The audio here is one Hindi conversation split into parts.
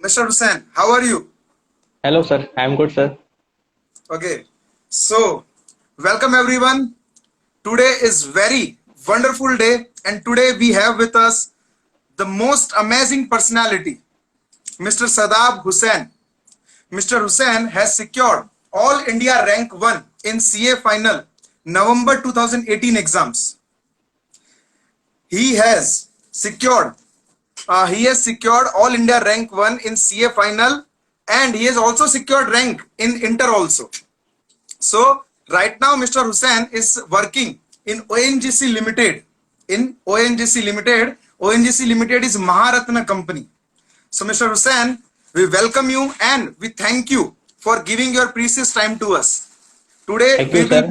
Mr. Hussain, how are you? Hello, sir. I'm good, sir. Okay, so welcome everyone. Today is very wonderful day, and today we have with us the most amazing personality, Mr. Sadab Hussain. Mr. Hussain has secured All India Rank 1 in CA Final November 2018 exams. He has secured All India Rank 1 in CA Final, and he has also secured rank in Inter also. So right now Mr. Hussain is working in ONGC Limited. ONGC Limited is Maharatna company. So Mr. Hussain, we welcome you and we thank you for giving your precious time to us. Thank you, sir.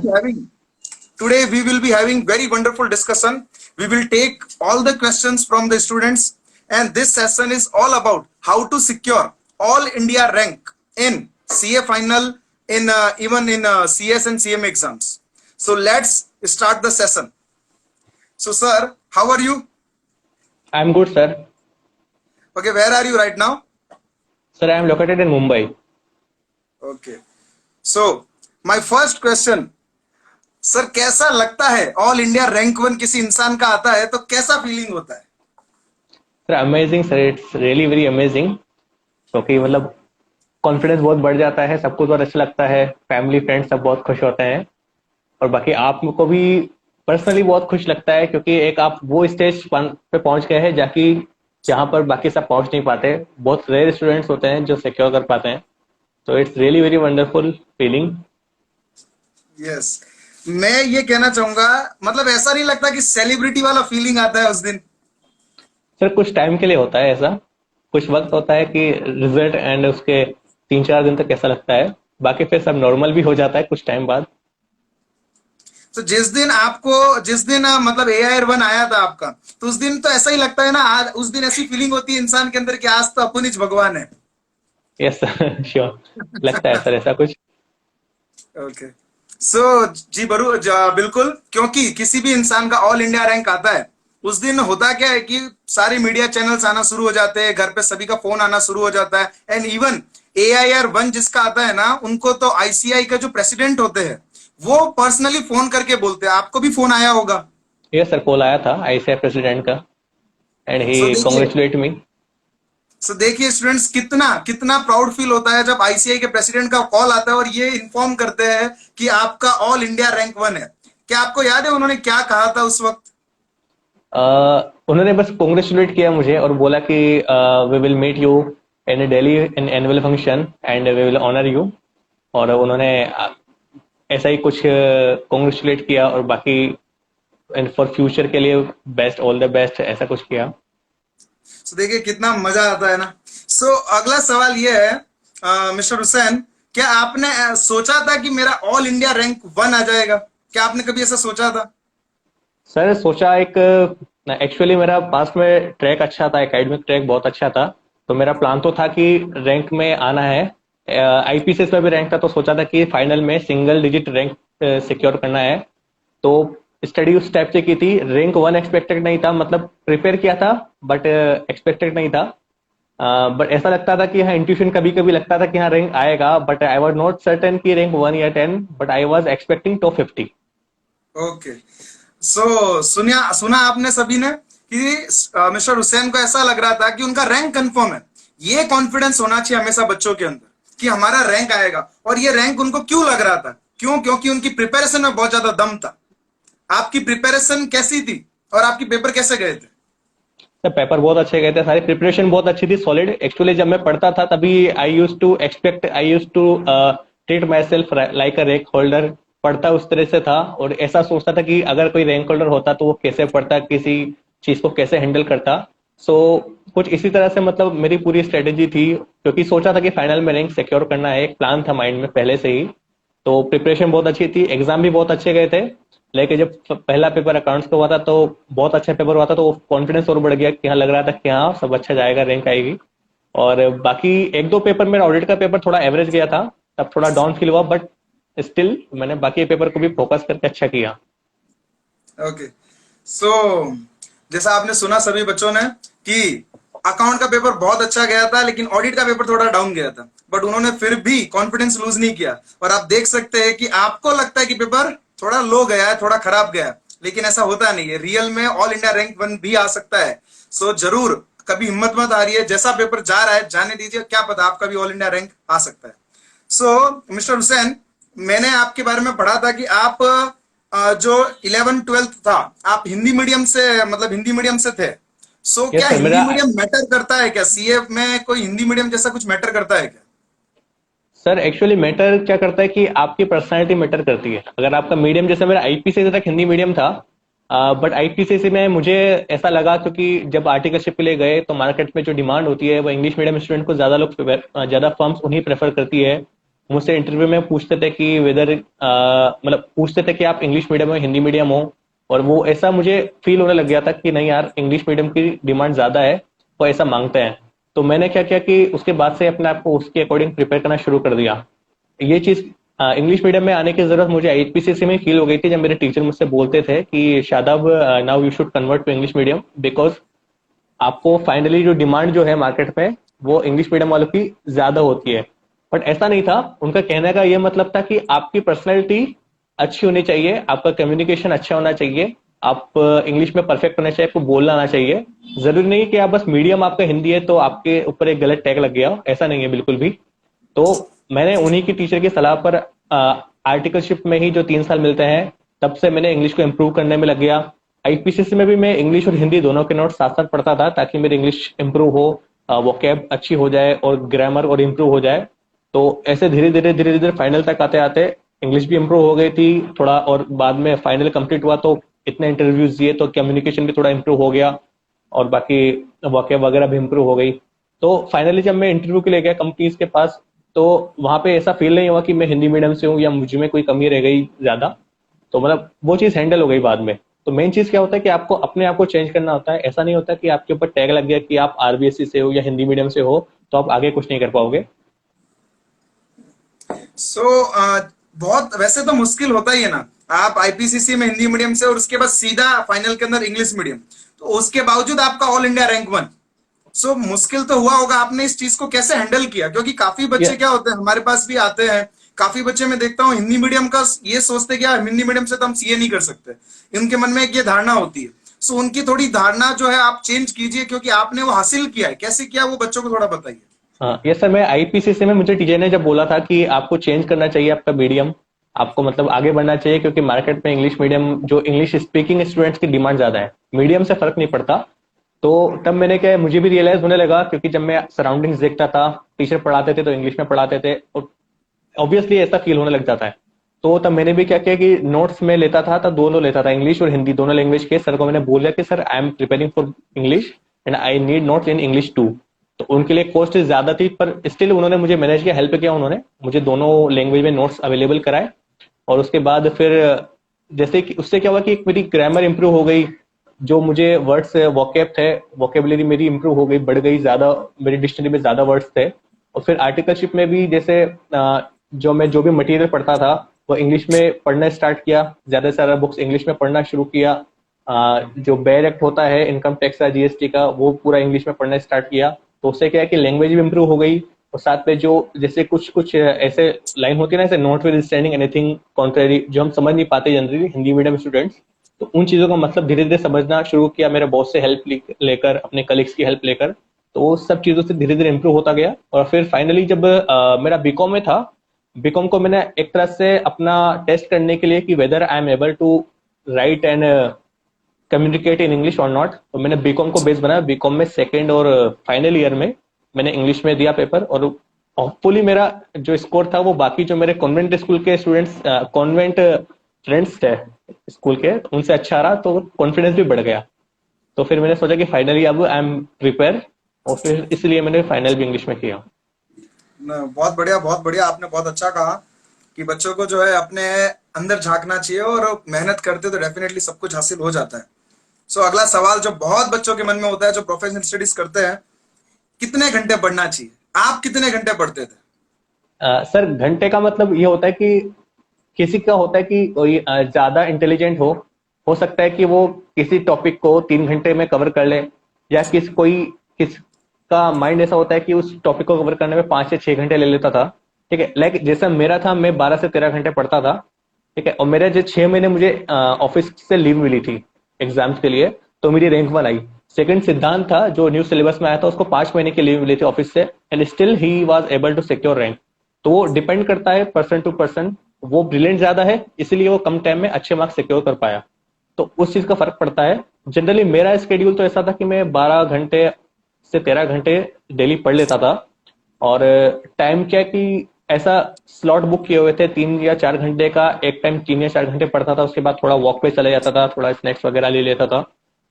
Today we will be having very wonderful discussion. We will take all the questions from the students, and this session is all about how to secure all India rank in CA final, in even in CS and CM exams. So let's start the session. So sir, how are you? I'm good, sir. Okay, where are you right now? Sir, I'm located in Mumbai. Okay. So my first question, sir कैसा लगता है ऑल इंडिया रैंक 1 किसी इंसान का आता है तो कैसा फीलिंग होता है? Sir amazing sir, it's really very amazing. क्योंकि मतलब कॉन्फिडेंस बहुत बढ़ जाता है, सबको बहुत अच्छा लगता है, फैमिली फ्रेंड्स सब बहुत खुश होते हैं, और बाकी आपको भी पर्सनली बहुत खुश लगता है क्योंकि एक आप वो स्टेज पे पहुंच गए हैं जाकि जहां पर बाकी सब पहुंच नहीं पाते। बहुत रेयर स्टूडेंट्स होते हैं जो सिक्योर कर पाते हैं, तो it's really very wonderful feeling. Yes, मैं ये कहना चाहूंगा, मतलब ऐसा नहीं लगता कि सेलिब्रिटी वाला फीलिंग आता है उस दिन? सर कुछ टाइम के लिए होता है ऐसा, कुछ वक्त होता है कि रिजल्ट एंड उसके 3-4 दिन तक ऐसा लगता है, बाकी फिर सब नॉर्मल भी हो जाता है कुछ टाइम बाद। तो जिस दिन मतलब AIR1 आया था आपका, तो उस दिन तो ऐसा ही लगता है ना, आज उस दिन ऐसी फीलिंग होती है इंसान के अंदर कि आज तो अपन ही भगवान है। यस सर, श्योर, लगता है सर ऐसा कुछ। ओके, सो जी बिल्कुल, क्योंकि किसी भी इंसान का ऑल इंडिया रैंक आता है उस दिन होता क्या है कि सारे मीडिया चैनल्स आना शुरू हो जाते हैं, घर पे सभी का फोन आना शुरू हो जाता है, एंड इवन AIR1 जिसका आता है ना, उनको तो ICI का जो प्रेसिडेंट होते हैं वो पर्सनली फोन करके बोलते हैं। आपको भी फोन आया होगा? यस सर, कॉल आया था ICI प्रेसिडेंट का एंड ही कांग्रेचुलेट मी। सो देखिए स्टूडेंट्स, कितना कितना प्राउड फील होता है जब ICI के प्रेसिडेंट का कॉल आता है और ये इन्फॉर्म करते हैं कि आपका ऑल इंडिया रैंक 1 है। क्या आपको याद है उन्होंने क्या कहा था उस वक्त? उन्होंने बस कांग्रेचुलेट किया मुझे और बोला कि we will meet you in Delhi in annual function and we will honour you, और उन्होंने ऐसा ही कुछ कांग्रेचुलेट किया और बाकी फॉर फ्यूचर के लिए बेस्ट, ऑल द बेस्ट, ऐसा कुछ किया। So, देखिए कितना मजा आता है ना। सो अगला सवाल ये है, मिस्टर हुसैन, क्या आपने सोचा था कि मेरा ऑल इंडिया रैंक 1 आ जाएगा? क्या आपने कभी ऐसा सोचा था? सर सोचा, एक एक्चुअली मेरा पास्ट में ट्रैक अच्छा था, एकेडमिक ट्रैक बहुत अच्छा था, तो मेरा प्लान तो था कि रैंक में आना है। IPCS में भी रैंक था, तो सोचा था कि फाइनल में सिंगल डिजिट रैंक सिक्योर करना है। तो स्टडी उस टाइप से की थी, रैंक 1 एक्सपेक्टेड नहीं था, मतलब प्रिपेयर किया था बट एक्सपेक्टेड नहीं था। बट ऐसा लगता था कि हाँ, इंट्यूशन कभी कभी लगता था कि हाँ रैंक आएगा, but I was not certain कि रैंक 1 या 10, but I was expecting top 50। Okay, so सुना आपने सभी ने कि मिस्टर हुसैन को ऐसा लग रहा था कि उनका रैंक कंफर्म है। ये कॉन्फिडेंस होना चाहिए हमेशा बच्चों के अंदर कि हमारा रैंक आएगा। और ये रैंक उनको क्यों लग रहा था? क्योंकि उनकी प्रिपरेशन में बहुत ज्यादा दम था। आपकी प्रिपरेशन कैसी थी और आपकी पेपर कैसे गए थे? सर पेपर बहुत अच्छे गए थे, सारी प्रिपरेशन बहुत अच्छी थी, सॉलिड। एक्चुअली जब मैं पढ़ता था तभी I used to treat myself like a rank holder. पढ़ता उस तरह से था और ऐसा सोचता था कि अगर कोई रैंक होल्डर होता तो वो कैसे पढ़ता, किसी चीज को कैसे हैंडल करता। सो कुछ इसी तरह से मतलब मेरी पूरी स्ट्रेटेजी थी, क्योंकि सोचा था कि फाइनल में रैंक सिक्योर करना है, एक प्लान था माइंड में पहले से ही। तो प्रिपरेशन बहुत अच्छी थी, एग्जाम भी बहुत अच्छे गए थे। लेकिन जब पहला पेपर अकाउंट्स का हुआ था तो बहुत अच्छा पेपर हुआ था, तो कॉन्फिडेंस और बढ़ गया कि हाँ, लग रहा था कि हाँ सब अच्छा जाएगा, रैंक आएगी। और बाकी 1-2 पेपर, मेरा ऑडिट का पेपर थोड़ा एवरेज गया था, तब थोड़ा डाउन फील हुआ, बट स्टिल मैंने बाकी पेपर को भी फोकस करके अच्छा किया। ओके, सो जैसा आपने सुना सभी बच्चों ने कि अकाउंट का पेपर बहुत अच्छा गया था, लेकिन ऑडिट का पेपर थोड़ा डाउन गया था, बट उन्होंने फिर भी कॉन्फिडेंस लूज नहीं किया। और आप देख सकते हैं कि आपको लगता है कि पेपर थोड़ा लो गया है, थोड़ा खराब गया है, लेकिन ऐसा होता नहीं है। रियल में ऑल इंडिया रैंक 1 भी आ सकता है। सो जरूर कभी हिम्मत मत हारिए, जैसा पेपर जा रहा है जाने दीजिए, क्या पता आपका भी ऑल इंडिया रैंक आ सकता है। सो मिस्टर हुसैन, मैंने आपके बारे में पढ़ा था कि आप जो 11th 12th था, आप हिंदी मीडियम से, मतलब हिंदी मीडियम से थे। सो क्या यस सर, हिंदी मेरा मीडियम मैटर करता है क्या? सीए में कोई हिंदी मीडियम जैसा कुछ मैटर करता है क्या? सर एक्चुअली मैटर क्या करता है कि आपकी पर्सनालिटी मैटर करती है। अगर आपका मीडियम, जैसे मेरा आईपीसीसी तक हिंदी मीडियम था, बट आईपीसीसी में मुझे ऐसा लगा, क्योंकि जब आर्टिकलशिप के लिए गए तो मार्केट में जो डिमांड होती है वो इंग्लिश मीडियम स्टूडेंट को ज्यादा लोग, ज्यादा फर्म्स उन्हीं प्रेफर करती है। मुझसे इंटरव्यू में पूछते थे कि वेदर, मतलब पूछते थे कि आप इंग्लिश मीडियम हो हिंदी मीडियम हो, और वो ऐसा मुझे फील होने लग गया था कि नहीं यार, इंग्लिश मीडियम की डिमांड ज्यादा है, वो ऐसा मांगते हैं। तो मैंने क्या किया कि उसके बाद से अपने आप को उसके अकॉर्डिंग प्रिपेयर करना शुरू कर दिया। ये चीज इंग्लिश मीडियम में आने की जरूरत मुझे आईपीसीसी में फील हो गई थी, जब मेरे टीचर मुझसे बोलते थे कि Shadab, now you should convert to English medium, because आपको फाइनली जो डिमांड जो है मार्केट में वो इंग्लिश मीडियम वालों की ज्यादा होती है। बट ऐसा नहीं था। उनका कहने का ये मतलब था कि आपकी पर्सनैलिटी अच्छी होनी चाहिए, आपका कम्युनिकेशन अच्छा होना चाहिए, आप इंग्लिश में परफेक्ट होना चाहिए, आपको बोलना आना चाहिए। जरूरी नहीं कि आप बस मीडियम आपका हिंदी है तो आपके ऊपर एक गलत टैग लग गया हो, ऐसा नहीं है बिल्कुल भी। तो मैंने उन्हीं की टीचर की सलाह पर आर्टिकलशिप में ही जो 3 साल मिलते हैं, तब से मैंने इंग्लिश को इम्प्रूव करने में लग गया। आईपीसीसी में भी मैं इंग्लिश और हिंदी दोनों के नोट साथ साथ पढ़ता था, ताकि मेरी इंग्लिश इंप्रूव हो, वोकैब अच्छी हो जाए और ग्रामर और इम्प्रूव हो जाए। तो ऐसे धीरे धीरे फाइनल तक आते आते इंग्लिश भी इम्प्रूव हो गई थी थोड़ा, और बाद में फाइनल कंप्लीट हुआ तो इतने इंटरव्यूज दिए तो कम्युनिकेशन भी थोड़ा इम्प्रूव हो गया, और बाकी वोकैब वगैरह भी इम्प्रूव हो गई। तो फाइनली जब मैं इंटरव्यू के लिए गया कंपनीज के पास, तो वहां पे ऐसा फील नहीं हुआ कि मैं हिंदी मीडियम से हूँ या मुझ में कोई कमी रह गई ज्यादा। तो मतलब वो चीज हैंडल हो गई बाद में। तो मेन चीज क्या होता है कि आपको अपने आप को चेंज करना होता है। ऐसा नहीं होता कि आपके ऊपर टैग लग गया कि आप आरबीएससी से हो या हिंदी मीडियम से हो तो आप आगे कुछ नहीं कर पाओगे। सो बहुत वैसे तो मुश्किल होता ही है ना, आप आईपीसीसी में हिंदी मीडियम से और उसके बाद सीधा फाइनल के अंदर इंग्लिश मीडियम, तो उसके बावजूद आपका ऑल इंडिया रैंक 1। सो मुश्किल तो हुआ होगा, आपने इस चीज को कैसे हैंडल किया? क्योंकि काफी ये बच्चे क्या होते हैं, हमारे पास भी आते हैं, काफी बच्चे मैं देखता हूँ हिंदी मीडियम का ये सोचते हैं कि यार हिंदी मीडियम से तो हम सीए नहीं कर सकते, इनके मन में एक ये धारणा होती है। सो उनकी थोड़ी धारणा जो है आप चेंज कीजिए, क्योंकि आपने वो हासिल किया है, कैसे किया वो बच्चों को थोड़ा बताइए। हाँ, ये सर, मैं आईपीसीसी में मुझे टीचर ने जब बोला था कि आपको चेंज करना चाहिए आपका मीडियम, आपको मतलब आगे बढ़ना चाहिए, क्योंकि मार्केट में इंग्लिश मीडियम जो इंग्लिश स्पीकिंग स्टूडेंट्स की डिमांड ज्यादा है, मीडियम से फर्क नहीं पड़ता। तो तब मैंने क्या, मुझे भी रियलाइज होने लगा, क्योंकि जब मैं सराउंडिंग्स देखता था, टीचर पढ़ाते थे तो इंग्लिश में पढ़ाते थे, और ऑब्वियसली ऐसा फील होने लग जाता है। तो तब मैंने भी क्या किया कि नोट्स में लेता था, तब दोनों लेता था, इंग्लिश और हिंदी दोनों लैंग्वेज के। सर को मैंने बोला कि sir, I am preparing for English and I need notes in English too. तो उनके लिए कॉस्ट ज्यादा थी, पर स्टिल उन्होंने मुझे मैनेज किया, हेल्प किया, उन्होंने मुझे दोनों लैंग्वेज में नोट्स अवेलेबल कराए। और उसके बाद फिर जैसे कि उससे क्या हुआ कि एक मेरी ग्रामर इंप्रूव हो गई, जो मुझे वर्ड्स वोकैब थे, वोकेबलरी मेरी इंप्रूव हो गई, बढ़ गई, ज्यादा मेरी डिक्शनरी में ज्यादा वर्ड्स थे। और फिर आर्टिकलशिप में भी जैसे जो भी मटेरियल पढ़ता था वो इंग्लिश में पढ़ना स्टार्ट किया, ज्यादा से ज्यादा बुक्स इंग्लिश में पढ़ना शुरू किया। जो बेयर एक्ट होता है इनकम टैक्स का, जीएसटी का, वो पूरा इंग्लिश में पढ़ना स्टार्ट किया। तो उससे क्या है कि लैंग्वेज भी इंप्रूव हो गई, और साथ में जो जैसे कुछ कुछ ऐसे लाइन होती है ना, जैसे not with standing anything contrary, जो हम समझ नहीं पाते जनरली हिंदी मीडियम स्टूडेंट्स, तो उन चीजों का मतलब धीरे धीरे समझना शुरू किया, मेरे बॉस से हेल्प लेकर, अपने कलीग्स की हेल्प लेकर। तो वो सब चीजों से धीरे धीरे इंप्रूव होता गया। और फिर फाइनली जब मेरा बीकॉम में था, बीकॉम को मैंने एक तरह से अपना टेस्ट करने के लिए कि whether I am able to write and communicate in English और नॉट, तो मैंने बीकॉम को बेस बनाया। बीकॉम में सेकेंड और फाइनल ईयर में मैंने इंग्लिश में दिया पेपर, और होपफुली मेरा जो स्कोर था वो बाकी जो मेरे कॉन्वेंट स्कूल के स्टूडेंट्स, कॉन्वेंट फ्रेंड्स थे स्कूल के, उनसे अच्छा रहा, तो कॉन्फिडेंस भी बढ़ गया। तो फिर मैंने सोचा कि फाइनली अब आई एम प्रिपेयर, और फिर इसलिए मैंने फाइनल भी इंग्लिश में किया। बहुत बढ़िया, बहुत बढ़िया, आपने बहुत अच्छा कहा कि बच्चों को जो है अपने अंदर झांकना चाहिए, और मेहनत करते तो डेफिनेटली सब कुछ हासिल हो जाता है। सो अगला सवाल जो बहुत बच्चों के मन में होता है, जो प्रोफेशनल स्टडीज करते हैं, कितने घंटे पढ़ना चाहिए? आप कितने घंटे पढ़ते थे? सर, घंटे का मतलब ये होता है कि किसी का होता है कि कोई ज्यादा इंटेलिजेंट हो सकता है कि वो किसी टॉपिक को 3 घंटे में कवर कर ले, या किस का माइंड ऐसा होता है कि उस टॉपिक को कवर करने में 5 से 6 घंटे ले लेता था। ठीक है, लाइक जैसा मेरा था, मैं 12 से 13 घंटे पढ़ता था। ठीक है, और मेरे जो 6 महीने मुझे ऑफिस से लीव मिली थी एग्जाम्स के लिए, तो मेरी रैंक 1 आई। सेकंड सिद्धांत था जो न्यू सिलेबस में आया था, उसको 5 महीने की लीव मिली थी ऑफिस से, and still he was able to secure rank. तो वो डिपेंड करता है पर्सन टू पर्सन। वो ब्रिलियंट ज्यादा है, इसलिए वो कम टाइम में अच्छे मार्क्स सिक्योर कर पाया। तो उस चीज का फर्क पड़ता है। जनरली मेरा स्केड्यूल तो ऐसा था कि मैं 12 घंटे से 13 घंटे डेली पढ़ लेता था। और टाइम क्या कि ऐसा स्लॉट बुक किए हुए थे 3 या 4 घंटे का। एक टाइम 3 या 4 घंटे पढ़ता था, उसके बाद थोड़ा वॉक पे चले जाता था, थोड़ा स्नैक्स वगैरह ले लेता था,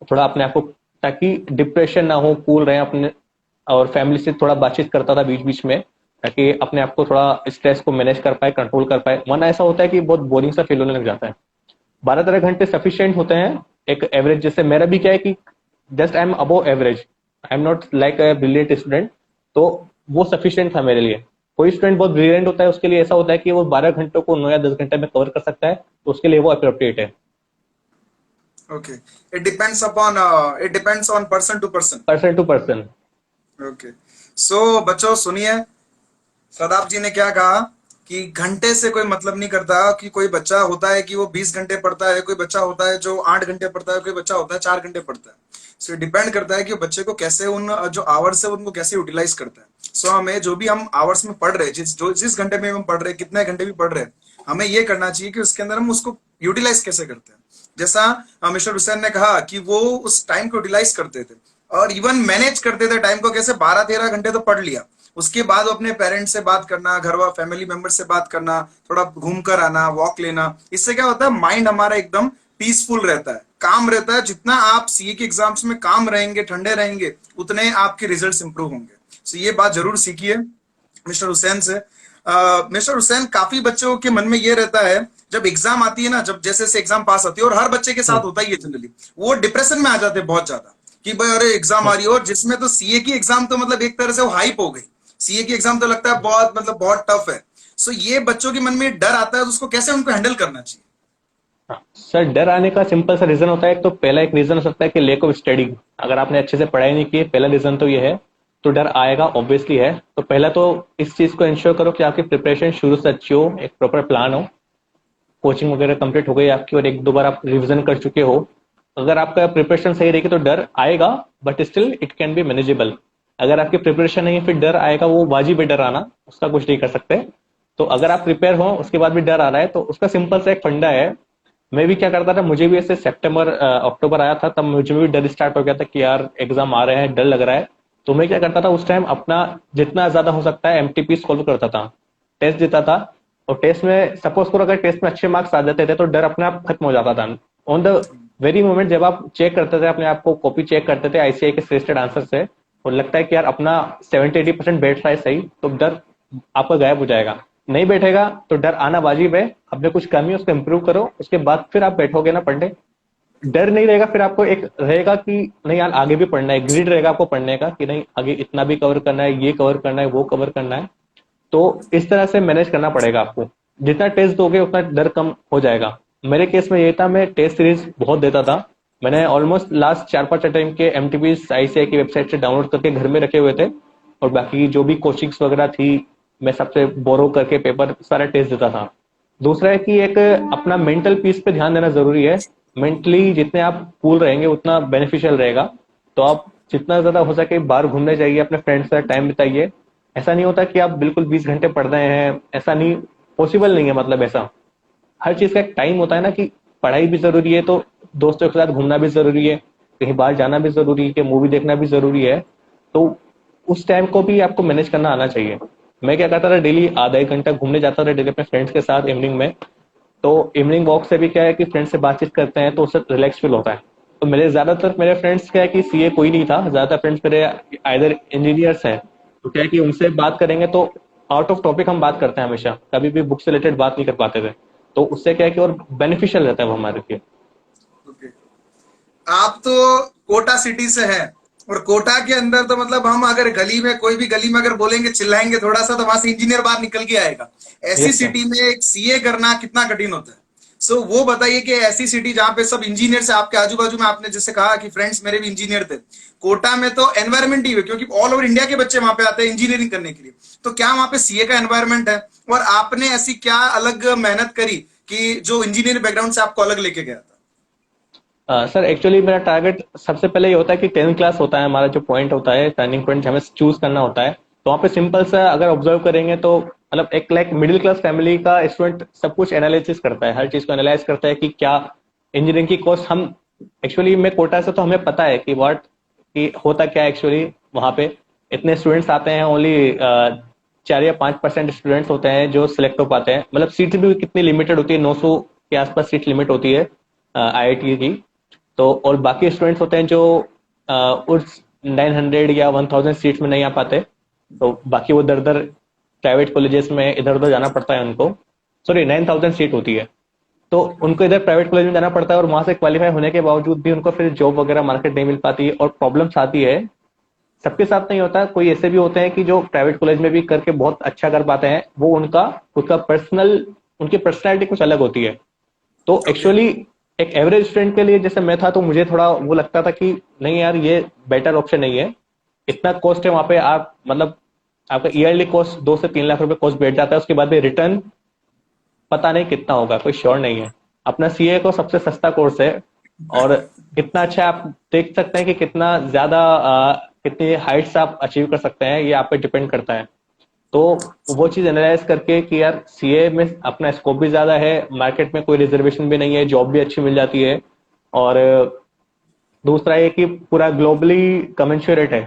थोड़ा अपने आप को, ताकि डिप्रेशन ना हो, कूल रहे अपने। और फैमिली से थोड़ा बातचीत करता था बीच बीच में, ताकि अपने आप को थोड़ा स्ट्रेस को मैनेज कर पाए, कंट्रोल कर पाए, वरना ऐसा होता है कि बहुत बोरिंग सा फील होने लग जाता है। 12 13 घंटे सफिशियंट होते हैं एक एवरेज। जैसे मेरा भी क्या है कि just I am above average, I am not like a brilliant student. तो वो सफिशियंट था मेरे लिए। कोई स्टूडेंट बहुत ब्रिलियंट होता है, उसके लिए ऐसा होता है कि वो 12 घंटों को 9 या 10 घंटे में कवर कर सकता है, तो उसके लिए वो अप्रोप्रिएट है। Okay. It depends on person to person. Person to person. Okay. So बच्चों सुनिए, सदाब जी ने क्या कहा कि घंटे से कोई मतलब नहीं करता। कि कोई बच्चा होता है कि वो 20 घंटे पढ़ता है, कोई बच्चा होता है जो 8 घंटे पढ़ता है, कोई बच्चा होता है 4 घंटे पढ़ता है। सो डिपेंड करता है कि बच्चे को कैसे उन जो आवर्स है उनको कैसे यूटिलाइज करता है। सो हमें जो भी हम आवर्स में पढ़ रहे हैं, जिस घंटे में हम पढ़ रहे हैं, कितने घंटे भी पढ़ रहे हैं, हमें ये करना चाहिए कि उसके अंदर हम उसको यूटिलाइज कैसे करते हैं। जैसा मिस्टर हुसैन ने कहा कि वो उस टाइम को यूटिलाइज करते थे और इवन मैनेज करते थे टाइम को, कैसे 12 13 घंटे तो पढ़ लिया, उसके बाद अपने पेरेंट्स से बात करना, घर वा फैमिली मेंबर से बात करना, थोड़ा घूम कर आना, वॉक लेना। इससे क्या होता है, माइंड हमारा एकदम पीसफुल रहता है, काम रहता है। जितना आप सीए के एग्जाम्स में काम रहेंगे, ठंडे रहेंगे, उतने आपके रिजल्ट्स इंप्रूव होंगे। तो ये बात जरूर सीखिए मिस्टर हुसैन से। मिस्टर हुसैन, काफी बच्चों के मन में ये रहता है जब एग्जाम आती है ना, जब जैसे एग्जाम पास आती है, और हर बच्चे के साथ होता ही है जनरली, वो डिप्रेशन में आ जाते हैं बहुत ज्यादा कि भाई अरे एग्जाम आ रही है। और जिसमें तो सीए की एग्जाम तो मतलब एक तरह से वो हाइप हो गई, सीए की एग्जाम तो लगता है बहुत मतलब बहुत टफ है। सो ये बच्चों के मन में डर आता है, तो उसको कैसे उनको हैंडल करना चाहिए? सर, डर आने का सिंपल सा रीजन होता है। तो पहला एक रीजन हो सकता है कि लेक ऑफ स्टडी। अगर आपने अच्छे से पढ़ाई नहीं की, पहला रीजन तो ये है, तो डर आएगा, ऑब्वियसली है। तो पहला तो इस चीज को इंश्योर करो कि आपकी प्रिपरेशन शुरू से अच्छी हो, एक प्रॉपर प्लान हो, कोचिंग वगैरह कंप्लीट हो गई आपकी, और एक दो बार आप रिविजन कर चुके हो। अगर आपका प्रिपरेशन सही रहेगी तो डर आएगा, but still it can be manageable. अगर आपकी प्रिपरेशन नहीं है, फिर डर आएगा, वो वाजिब है डर आना, उसका कुछ नहीं कर सकते। तो अगर आप प्रिपेयर हो, उसके बाद भी डर आ रहा है, तो उसका सिंपल सा एक फंडा है। मैं भी क्या करता था, मुझे भी ऐसे सितंबर अक्टूबर आया था, तब मुझे भी डर स्टार्ट हो गया था कि यार एग्जाम आ रहे हैं, डर लग रहा है। तो मैं क्या करता था उस टाइम, अपना जितना ज्यादा हो सकता है एमटीपी सॉल्व करता था, टेस्ट देता था। और टेस्ट में सपोज करो अगर टेस्ट में अच्छे मार्क्स आ जाते थे, तो डर अपने आप खत्म हो जाता था। ऑन द वेरी मोमेंट जब आप चेक करते थे अपने आप को, कॉपी चेक करते थे आईसीआई के सजेस्टेड आंसर से, और लगता है कि यार अपना 70-80% बैठ रहा है सही, तो डर आपका गायब हो जाएगा। नहीं बैठेगा तो डर आना वाजिब है। अपने कुछ कमी है उसको इम्प्रूव करो, उसके बाद फिर आप बैठोगे ना पढ़ने, डर नहीं रहेगा। फिर आपको एक रहेगा कि नहीं यार आगे भी पढ़ना है, ग्रिड रहेगा आपको पढ़ने का कि नहीं आगे इतना भी कवर करना है, ये कवर करना है, वो कवर करना है। तो इस तरह से मैनेज करना पड़ेगा आपको। जितना टेस्ट दोगे उतना डर कम हो जाएगा। मेरे केस में ये था, मैं टेस्ट सीरीज बहुत देता था। मैंने ऑलमोस्ट लास्ट 4-5 अटेम्प्ट के एमटीपी आईसीआई की वेबसाइट से डाउनलोड करके घर में रखे हुए थे, और बाकी जो भी कोचिंग्स वगैरह थी मैं सबसे बोरो करके पेपर सारा टेस्ट देता था। दूसरा है कि एक अपना मेंटल पीस पे ध्यान देना जरूरी है। मेंटली जितने आप कूल रहेंगे उतना बेनिफिशियल रहेगा। तो आप जितना ज्यादा हो सके बाहर घूमने जाइए, अपने फ्रेंड्स के साथ टाइम बिताइए। ऐसा नहीं होता कि आप बिल्कुल 20 घंटे पढ़ रहे हैं, ऐसा नहीं, पॉसिबल नहीं है। मतलब ऐसा हर चीज का एक टाइम होता है ना, कि पढ़ाई भी जरूरी है, तो दोस्तों के साथ घूमना भी जरूरी है, कहीं बाहर जाना भी जरूरी है, मूवी देखना भी जरूरी है। तो उस टाइम को भी आपको मैनेज करना आना चाहिए। मैं क्या करता था, डेली आधा एक घंटा घूमने जाता था डेली अपने फ्रेंड्स के साथ इवनिंग में। तो इवनिंग वॉक से भी क्या है कि फ्रेंड्स से बातचीत करते हैं, तो उससे रिलैक्स फील होता है। तो मेरे फ्रेंड्स क्या है कि सीए कोई नहीं था, ज्यादातर फ्रेंड्स मेरे आइदर इंजीनियर्स हैं। तो क्या है कि उनसे बात करेंगे तो आउट ऑफ टॉपिक हम बात करते हैं हमेशा, कभी भी बुक से रिलेटेड बात नहीं कर पाते थे। तो उससे क्या है कि और बेनिफिशियल रहता है वो हमारे लिए। Okay. आप तो कोटा सिटी से हैं, और कोटा के अंदर तो मतलब हम अगर गली में, कोई भी गली में अगर बोलेंगे, चिल्लाएंगे थोड़ा सा, तो वहां से इंजीनियर बाहर निकल के आएगा। ऐसी यस सर। सिटी में एक सीए करना कितना कठिन होता है। सो वो बताइए कि ऐसी सिटी जहां पे सब इंजीनियर से, आपके आजू बाजू में आपने जैसे कहा कि फ्रेंड्स मेरे भी इंजीनियर थे, कोटा में तो एनवायरमेंट ही है, क्योंकि ऑल ओवर इंडिया के बच्चे वहां पे आते हैं इंजीनियरिंग करने के लिए। तो क्या वहां पे सीए का एनवायरमेंट है, और आपने ऐसी क्या अलग मेहनत करी कि जो इंजीनियरिंग बैकग्राउंड से आपको अलग लेके गया था? सर एक्चुअली मेरा टारगेट सबसे पहले ये होता है कि 10th क्लास होता है हमारा, जो पॉइंट होता है टर्निंग पॉइंट हमें चूज करना होता है। तो वहाँ पे सिंपल सा अगर ऑब्जर्व करेंगे तो मतलब एक लाइक मिडिल क्लास फैमिली का स्टूडेंट सब कुछ एनालिसिस करता है, हर चीज को एनालाइज करता है कि क्या इंजीनियरिंग की कोर्स हम एक्चुअली मैं कोटा से, तो हमें पता है कि व्हाट कि होता क्या है एक्चुअली। वहाँ पे इतने स्टूडेंट्स आते हैं, ओनली 4 या 5% स्टूडेंट्स होते हैं जो सिलेक्ट हो पाते हैं। मतलब सीट भी कितनी लिमिटेड होती है, 900 के आसपास सीट लिमिट होती है IIT की। तो और बाकी स्टूडेंट्स होते हैं जो उस 900 या 1000 सीट्स में नहीं आ पाते, तो बाकी वो दर दर प्राइवेट कॉलेजेस में इधर उधर जाना पड़ता है उनको। सॉरी, 9000 सीट होती है, तो उनको इधर प्राइवेट कॉलेज में जाना पड़ता है, और वहां से क्वालिफाई होने के बावजूद भी उनको फिर जॉब वगैरह मार्केट नहीं मिल पाती, और प्रॉब्लम्स आती है। सबके साथ नहीं होता, कोई ऐसे भी होते हैं कि जो प्राइवेट कॉलेज में भी करके बहुत अच्छा कर पाते हैं, वो उनका खुद का पर्सनल, उनकी पर्सनैलिटी कुछ अलग होती है। तो ओके। एक्चुअली एक एवरेज स्टूडेंट के लिए जैसे मैं था, तो मुझे थोड़ा वो लगता था कि नहीं यार, ये बेटर ऑप्शन नहीं है। इतना कॉस्ट है वहां पे, आप मतलब आपका ईयरली कॉस्ट 2 से 3 लाख रुपए कॉस्ट बैठ जाता है, उसके बाद में रिटर्न पता नहीं कितना होगा, कोई श्योर नहीं है। अपना सीए को सबसे सस्ता कोर्स है, और कितना अच्छा है, आप देख सकते हैं कि कितना ज्यादा कितनी हाइट्स आप अचीव कर सकते हैं, ये आप पे डिपेंड करता है। तो वो चीज एनालाइज करके कि यार सीए में अपना स्कोप भी ज्यादा है, मार्केट में कोई रिजर्वेशन भी नहीं है, जॉब भी अच्छी मिल जाती है, और दूसरा ये कि पूरा ग्लोबली कमेंसुरेट है।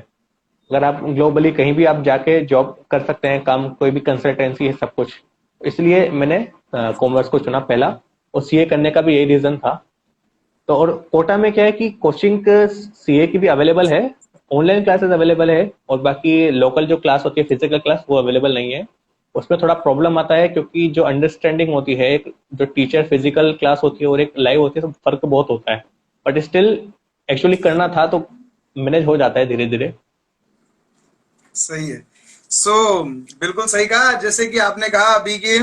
अगर आप ग्लोबली कहीं भी आप जाके जॉब कर सकते हैं, काम कोई भी कंसल्टेंसी है, सब कुछ। इसलिए मैंने कॉमर्स को चुना पहला, और सीए करने का भी यही रीजन था। तो और कोटा में क्या है कि कोचिंग सीए की भी अवेलेबल है, ऑनलाइन क्लासेस अवेलेबल है, और बाकी लोकल जो क्लास होती है फिजिकल क्लास, वो अवेलेबल नहीं है। उसमें थोड़ा प्रॉब्लम आता है, क्योंकि जो अंडरस्टैंडिंग होती है, एक जो टीचर फिजिकल क्लास होती है और एक लाइव होती है, तो फर्क बहुत होता है। बट स्टिल एक्चुअली करना था, तो मैनेज हो जाता है धीरे धीरे। सही है। सो बिल्कुल सही कहा, जैसे कि आपने कहा अभी कि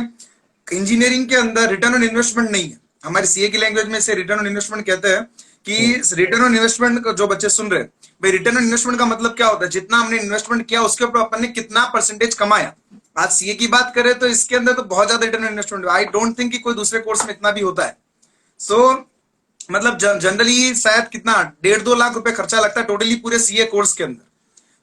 इंजीनियरिंग के अंदर रिटर्न ऑन इन्वेस्टमेंट नहीं है। हमारी सीए की लैंग्वेज में इसे रिटर्न ऑन इन्वेस्टमेंट कहते हैं, कि रिटर्न ऑन इन्वेस्टमेंट को जो बच्चे सुन रहे हैं, भाई रिटर्न ऑन इन्वेस्टमेंट का मतलब क्या होता है, जितना हमने इन्वेस्टमेंट किया उसके ऊपर अपन ने कितना परसेंटेज कमाया। आज सीए की बात करें तो इसके अंदर तो बहुत ज्यादा return on investment, I don't think कि कोई दूसरे कोर्स में इतना भी होता है। सो मतलब जनरली शायद कितना 1.5-2 लाख रुपए खर्चा लगता है टोटली पूरे सीए कोर्स के अंदर,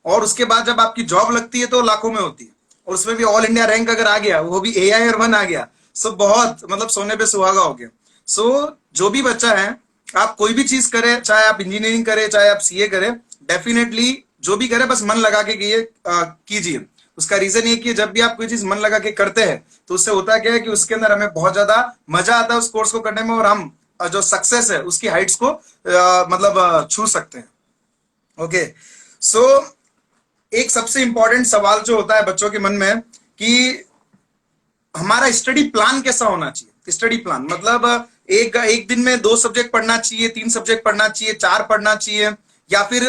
और उसके बाद जब आपकी जॉब लगती है तो लाखों में होती है, और उसमें भी ऑल इंडिया रैंक अगर आ गया, वो भी AIR 1 आ गया, सो बहुत मतलब सोने पे सुहागा हो गया। सो जो भी बच्चा है, आप कोई भी चीज करे, चाहे आप इंजीनियरिंग करे चाहे आप सीए करे, डेफिनेटली जो भी करे बस मन लगा के कीजिए। उसका रीजन ये कि जब भी आप कोई चीज मन लगा के करते हैं, तो उससे होता क्या है कि उसके अंदर हमें बहुत ज्यादा मजा आता है उस कोर्स को करने में, और हम जो सक्सेस है उसकी हाइट्स को मतलब छू सकते हैं। ओके। सो एक सबसे इंपॉर्टेंट सवाल जो होता है बच्चों के मन में, कि हमारा स्टडी प्लान कैसा होना चाहिए। स्टडी प्लान मतलब एक एक दिन में 2 सब्जेक्ट पढ़ना चाहिए, 3 सब्जेक्ट पढ़ना चाहिए, 4 पढ़ना चाहिए, या फिर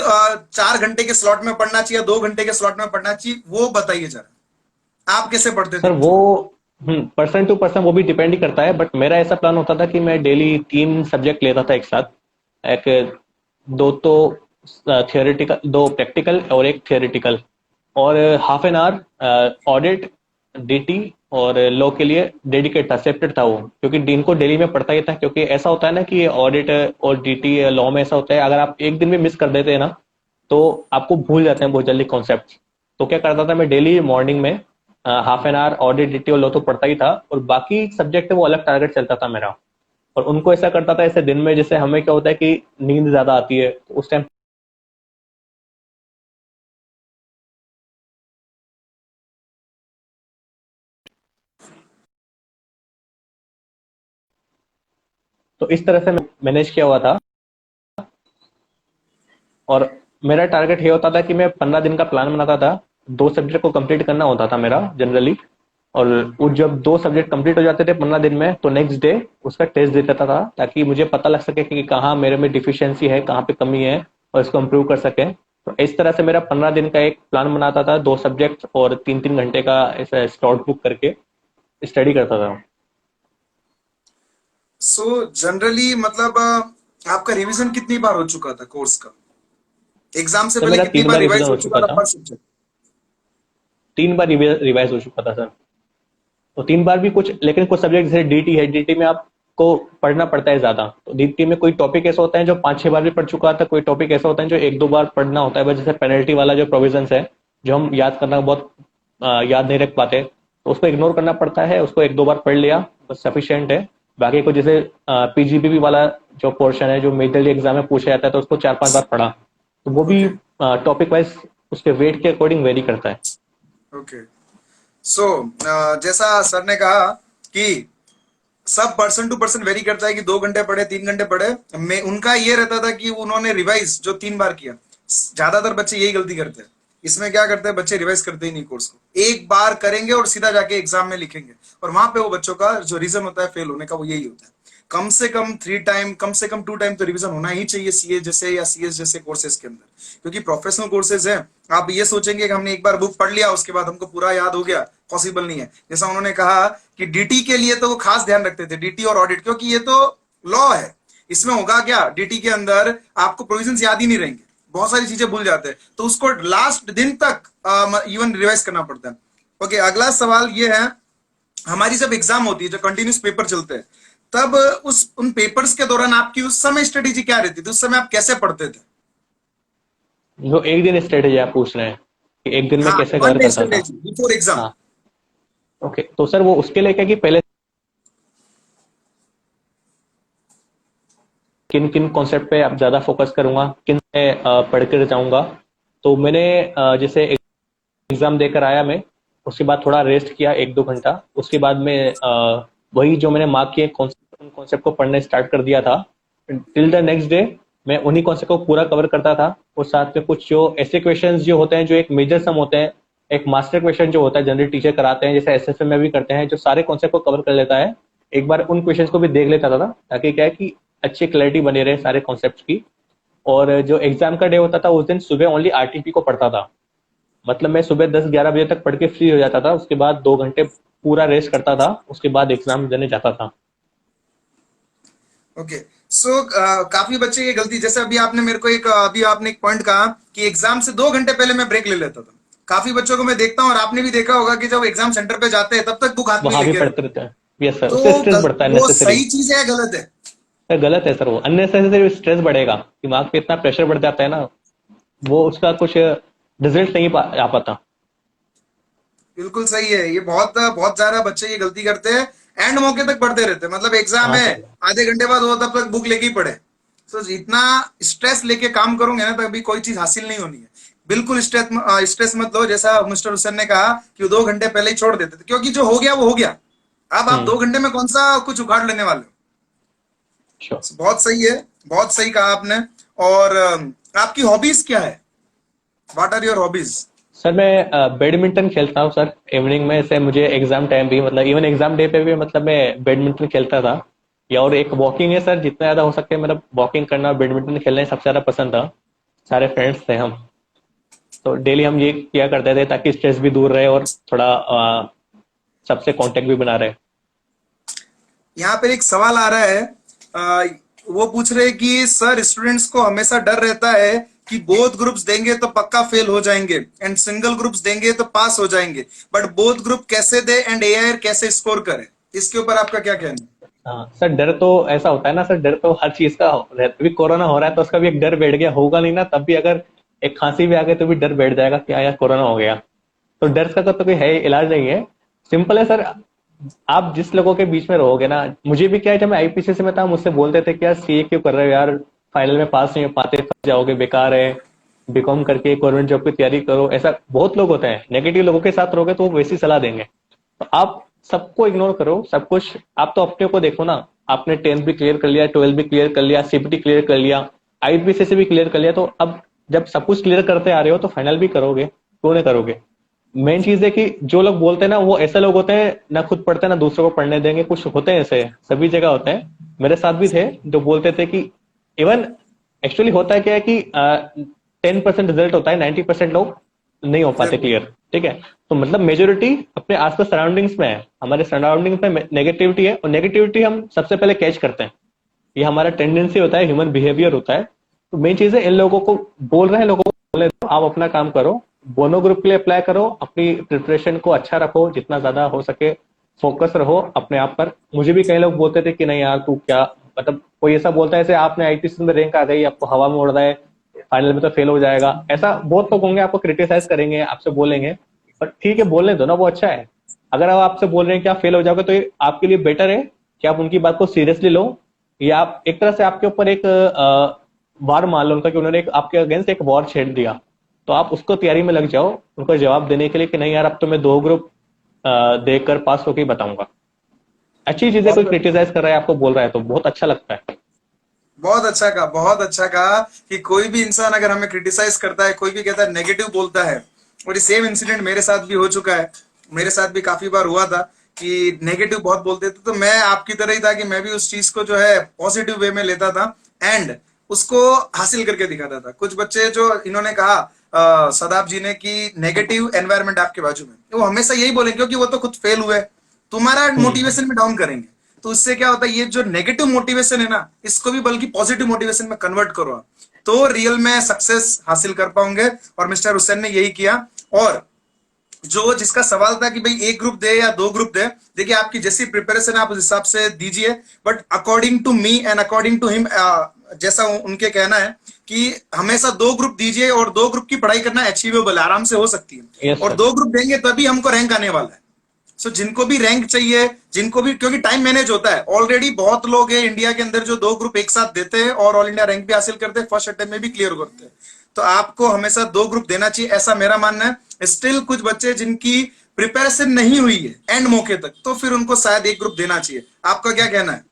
4 घंटे के स्लॉट में पढ़ना चाहिए, 2 घंटे के स्लॉट में पढ़ना चाहिए, वो बताइए जरा, आप कैसे पढ़ते थे सर वो चीजों को? पर्सन टू पर्सन वो भी डिपेंड ही करता है, बट मेरा ऐसा प्लान होता था कि मैं डेली 3 सब्जेक्ट लेता था एक साथ। एक दो तो थियोरेटिकल, 2 प्रैक्टिकल और एक थियोरेटिकल, और half an hour audit, DT और लॉ के लिए डेडिकेट था, सेपरेट था वो, क्योंकि डीन को डेली में पढ़ता ही था। क्योंकि ऐसा होता है ना कि ऑडिट और डीटी लॉ में ऐसा होता है, अगर आप एक दिन भी मिस कर देते हैं ना, तो आपको भूल जाते हैं बहुत जल्दी कॉन्सेप्ट। तो क्या करता था मैं, डेली मॉर्निंग में half an hour audit DT और लॉ तो पढ़ता ही था, और बाकी सब्जेक्ट है वो अलग टारगेट चलता था मेरा। और उनको ऐसा करता था, ऐसे दिन में जैसे हमें क्या होता है कि नींद ज्यादा आती है, तो उस टाइम तो इस तरह से मैनेज किया हुआ था। और मेरा टारगेट ये होता था कि मैं 15 दिन का प्लान बनाता था, 2 सब्जेक्ट को कंप्लीट करना होता था मेरा जनरली। और वो जब 2 सब्जेक्ट कंप्लीट हो जाते थे 15 दिन में, तो नेक्स्ट डे उसका टेस्ट दे देता था, ताकि मुझे पता लग सके कि कहाँ मेरे में डिफिशियंसी है, कहाँ पे कमी है, और इसको इम्प्रूव कर सके। तो इस तरह से मेरा 15 दिन का एक प्लान बनाता था, 2 सब्जेक्ट और 3-3 घंटे का ऐसा स्लॉट बुक करके स्टडी करता था। सो जनरली मतलब आपका रिवीजन कितनी बार हो चुका था कोर्स का? एग्जाम से सर पहले मेरा कितनी 3 बार बार रिवीजन रिवाइज हो हो चुका चुका था था। पर सब्जेक्ट? 3 बार रिवाइज हो चुका था सर। तो 3 बार भी कुछ, लेकिन कुछ सब्जेक्ट जैसे डीटी है, डीटी में आपको पढ़ना पड़ता है ज्यादा। तो डीटी में कोई टॉपिक ऐसा होता है जो 5-6 बार भी पढ़ चुका था, कोई टॉपिक ऐसा होता है जो 1-2 बार पढ़ना होता है। बस जैसे पेनल्टी वाला जो प्रोविजंस है, जो हम याद करना बहुत याद नहीं रख पाते, तो उसको इग्नोर करना पड़ता है। उसको 1-2 बार पढ़ लिया बस सफिशियंट है। बाकी को जैसे पीजीबीबी वाला जो पोर्शन है, जो मेजरली एग्जाम में पूछा जाता है, तो उसको 4-5 बार पढ़ा। तो वो भी ओके, टॉपिक वाइज उसके वेट के अकॉर्डिंग वेरी करता है। ओके। सो जैसा सर ने कहा कि सब पर्सन टू पर्सन वेरी करता है कि 2 घंटे पढ़े 3 घंटे पढ़े। मैं उनका ये रहता था कि उन्होंने रिवाइज जो 3 बार किया। ज्यादातर बच्चे यही गलती करते हैं। इसमें क्या करते हैं, बच्चे रिवाइज करते ही नहीं कोर्स को, एक बार करेंगे और सीधा जाके एग्जाम में लिखेंगे, और वहां पे वो बच्चों का जो रीजन होता है फेल होने का वो यही होता है। कम से कम 3 टाइम, कम से कम 2 टाइम तो रिवीजन होना ही चाहिए सीए जैसे या सीएस जैसे कोर्सेज के अंदर, क्योंकि प्रोफेशनल कोर्सेज है। आप ये सोचेंगे कि हमने एक बार बुक पढ़ लिया उसके बाद हमको पूरा याद हो गया, पॉसिबल नहीं है। जैसा उन्होंने कहा कि डीटी के लिए तो वो खास ध्यान रखते थे, डीटी और ऑडिट, क्योंकि ये तो लॉ है। इसमें होगा क्या, डीटी के अंदर आपको प्रोविजंस याद ही नहीं रहेंगे, बहुत सारी चीजें भूल जाते हैं, तो उसको लास्ट दिन तक इवन रिवाइज करना पड़ता है। ओके, अगला सवाल ये है, हमारी जब एग्जाम होती है, जो कंटिन्यूस पेपर चलते हैं, तब उस उन पेपर्स के दौरान आपकी उस समय स्ट्रेटेजी क्या रहती थी? उस समय आप कैसे पढ़ते थे? जो एक दिन स्ट्रेटेजी आप पूछ रहे हैं कि एक दिन में हाँ, कैसे वन कवर डे करता था। Strategy before exam. हाँ, ओके। तो सर वो उसके लिए क्या कि पहले किन किन कॉन्सेप्ट पे आप ज्यादा फोकस करूंगा, किन से पढ़ कर जाऊंगा। तो मैंने जैसे एग्जाम देकर आया मैं, उसके बाद थोड़ा रेस्ट किया 1-2 घंटा। उसके बाद में वही जो मैंने मार्क किए कॉन्सेप्ट, उन कॉन्सेप्ट को पढ़ना स्टार्ट कर दिया था। टिल द नेक्स्ट डे मैं उन्हीं कॉन्सेप्ट को पूरा कवर करता था। और साथ में कुछ जो ऐसे क्वेश्चंस जो होते हैं जो एक मेजर सम होते हैं, एक मास्टर क्वेश्चन जो होता है जनरल टीचर कराते हैं, जैसे एसएसएम में भी करते हैं, जो सारे कॉन्सेप्ट को कवर कर लेता है, एक बार उन क्वेश्चंस को भी देख लेता था, ताकि क्या है कि अच्छी क्लैरिटी बनी रहे सारे कॉन्सेप्ट की। और जो एग्जाम का डे होता था उस दिन सुबह ओनली आरटीपी को पढ़ता था। मतलब मैं सुबह 10-11 बजे तक पढ़ के फ्री हो जाता था, उसके बाद 2 घंटे पूरा रेस्ट करता था, उसके बाद एग्जाम देने जाता था। ओके। सो काफी बच्चे ये गलती, जैसे अभी आपने मेरे को एक अभी आपने एक पॉइंट कहा कि एग्जाम से 2 घंटे पहले मैं ब्रेक ले लेता था। काफी बच्चों को मैं देखता हूँ, और आपने भी देखा होगा कि जब एग्जाम सेंटर पे जाते हैं तब तक बुक हाथ में वहां भी लेके पढ़ते रहते हैं। रहते हैं। यस सर, तो उससे स्ट्रेस बढ़ता है वो नेसेसरी। सही चीज है या गलत है? सर गलत है सर, वो अननेसेसरी स्ट्रेस बढ़ेगा, दिमाग पे इतना प्रेशर बढ़ जाता है ना, वो उसका कुछ रिजल्ट नहीं आ पाता। बिल्कुल सही है, ये बहुत बहुत ज्यादा बच्चे ये गलती करते हैं, एंड मौके तक पढ़ते रहते हैं। मतलब एग्जाम हाँ है, सर। आधे घंटे बाद वो तब तक बुक लेके ही पढ़े। तो इतना स्ट्रेस लेके काम करोगे ना, तभी कोई चीज हासिल नहीं होनी है। बिल्कुल स्ट्रेस मत लो, जैसा मिस्टर हुसैन ने कहा कि वो 2 घंटे पहले ही छोड़ देते थे, क्योंकि जो हो गया वो हो गया। अब आप हम्म। 2 घंटे में कौन सा कुछ उखाड़ लेने वाले हो? श्योर। बहुत सही है, बहुत सही कहा आपने। और आपकी हॉबीज क्या है? What are your hobbies? Sir मैं बैडमिंटन खेलता हूँ सर इवनिंग में से। मुझे एग्जाम टाइम भी, मतलब इवन एग्जाम डे पे भी, मतलब मैं बैडमिंटन खेलता था। या और एक वॉकिंग है सर, जितना ज्यादा हो सके मतलब वॉकिंग करना और बैडमिंटन खेलना ही सबसे ज्यादा पसंद था। सारे फ्रेंड्स थे हम, तो डेली हम ये किया करते थे ताकि स्ट्रेस भी दूर रहे और थोड़ा सबसे कांटेक्ट भी बना रहे। यहाँ पर एक सवाल आ रहा है, आ, वो पूछ रहे हैं कि सर स्टूडेंट्स को हमेशा डर रहता है कि बोथ ग्रुप्स देंगे तो पक्का फेल हो जाएंगे एंड सिंगल ग्रुप्स देंगे तो पास हो जाएंगे, बट बोथ ग्रुप कैसे दे एंड एआई कैसे स्कोर करे? इसके ऊपर आपका क्या कहना है? हाँ सर, डर तो ऐसा होता है ना सर, डर तो हर चीज का अभी कोरोना हो रहा है तो उसका भी एक डर बैठ गया, होगा नहीं ना तब भी, अगर एक खांसी भी आ गई तो भी डर बैठ जाएगा कि यार कोरोना हो गया। तो डर का तो कोई है इलाज नहीं है। सिंपल है सर, आप जिस लोगों के बीच में रहोगे ना, मुझे भी क्या है, जब मैं आईपीसीसी में था मुझसे बोलते थे कि यार सीए क्यों कर रहे हो यार, फाइनल में पास नहीं हो पाते, फंस जाओगे, बेकार है, बीकॉम करके गवर्नमेंट जॉब की तैयारी करो। ऐसा बहुत लोग होते हैं, नेगेटिव लोगों के साथ रहोगे तो वो वैसी सलाह देंगे। तो आप सबको इग्नोर करो, सब कुछ। आप तो अपने को देखो ना, आपने 10th भी क्लियर कर लिया, 12th भी क्लियर कर लिया, सीपीटी क्लियर कर लिया, आईपीसीसी भी क्लियर कर लिया, तो अब जब सब कुछ क्लियर करते आ रहे हो तो फाइनल भी करोगे, क्यों नहीं करोगे। मेन चीज है कि जो लोग बोलते हैं ना, वो ऐसे लोग होते हैं ना खुद पढ़ते हैं ना दूसरों को पढ़ने देंगे। कुछ होते हैं ऐसे, सभी जगह होते हैं, मेरे साथ भी थे जो बोलते थे कि इवन एक्चुअली होता है क्या है कि 10% रिजल्ट होता है, 90% लोग नहीं हो पाते क्लियर। ठीक है, तो मतलब मेजोरिटी अपने आसपास सराउंडिंग्स में है, हमारे सराउंडिंग्स में नेगेटिविटी है, और नेगेटिविटी हम सबसे पहले कैच करते हैं। ये हमारा टेंडेंसी होता है, ह्यूमन बिहेवियर होता है। तो मेन चीज है, इन लोगों को बोल रहे हैं, लोगों को बोलने दो, आप अपना काम करो, बोनो ग्रुप के लिए अप्लाई करो, अपनी प्रिपरेशन को अच्छा रखो, जितना ज्यादा हो सके फोकस रहो अपने आप पर। मुझे भी कई लोग बोलते थे कि नहीं यार तू क्या, मतलब कोई ऐसा बोलता है जैसे आपने आईटीसी में रैंक आ गई, आपको हवा में उड़ रहा है, फाइनल में तो फेल हो जाएगा। ऐसा बहुत लोग होंगे, आपको क्रिटिसाइज करेंगे, आपसे बोलेंगे, पर ठीक है बोलने दो ना, वो अच्छा है। अगर आप आपसे बोल रहे हैं कि आप फेल हो जाओगे, तो ये आपके लिए बेटर है कि आप उनकी बात को सीरियसली लो, या आप एक तरह से आपके ऊपर एक वार मान लो उनका, कि उन्होंने आपके अगेंस्ट एक वॉर छेड़ दिया, तो आप उसको तैयारी में लग जाओ उनको जवाब देने के लिए कि नहीं यार अब तो मैं 2 ग्रुप देखकर पास होके ही बताऊंगा। अच्छी चीज है, कोई बहुत क्रिटिसाइज कर रहा है, आपको बोल रहा है, तो बहुत अच्छा लगता है। बहुत अच्छा कहा, बहुत अच्छा कहा कि कोई भी इंसान अगर हमें क्रिटिसाइज करता है, कोई भी कहता है, नेगेटिव बोलता है, और ये सेम इंसिडेंट मेरे साथ भी हो चुका है, मेरे साथ भी काफी बार हुआ था कि नेगेटिव बहुत बोलते थे, तो मैं आपकी तरह ही था कि मैं भी उस चीज को जो है पॉजिटिव वे में लेता था एंड उसको हासिल करके दिखाता था। कुछ बच्चे जो इन्होंने कहा सदाब जी ने कि नेगेटिव एनवायरनमेंट आपके बाजू में, वो हमेशा यही बोलेंगे क्योंकि वो तो खुद फेल हुए, तुम्हारा हम्म। मोटिवेशन में डाउन करेंगे। तो उससे क्या होता है, ये जो नेगेटिव मोटिवेशन है ना, इसको भी बल्कि पॉजिटिव मोटिवेशन में कन्वर्ट करो आप, तो रियल में सक्सेस हासिल कर पाओगे। और मिस्टर हुसैन ने यही किया। और जो जिसका सवाल था कि भाई एक ग्रुप दे या 2 ग्रुप दे, देखिए आपकी जैसी प्रिपरेशन आप उस हिसाब से दीजिए, but according to me and according to him, जैसा उनके कहना है कि हमेशा 2 ग्रुप दीजिए, और 2 ग्रुप की पढ़ाई करना अचीवेबल है, आराम से हो सकती है। यस और सर। 2 ग्रुप देंगे तभी हमको रैंक आने वाला है। सो जिनको भी रैंक चाहिए, जिनको भी, क्योंकि टाइम मैनेज होता है, ऑलरेडी बहुत लोग हैं इंडिया के अंदर जो 2 ग्रुप एक साथ देते हैं और ऑल इंडिया रैंक भी हासिल करते हैं, फर्स्ट अटेम्प्ट में भी क्लियर करते हैं। तो आपको हमेशा 2 ग्रुप देना चाहिए, ऐसा मेरा मानना है। स्टिल कुछ बच्चे जिनकी प्रिपरेशन नहीं हुई है एंड मौके तक, तो फिर उनको शायद 1 ग्रुप देना चाहिए। आपका क्या कहना है?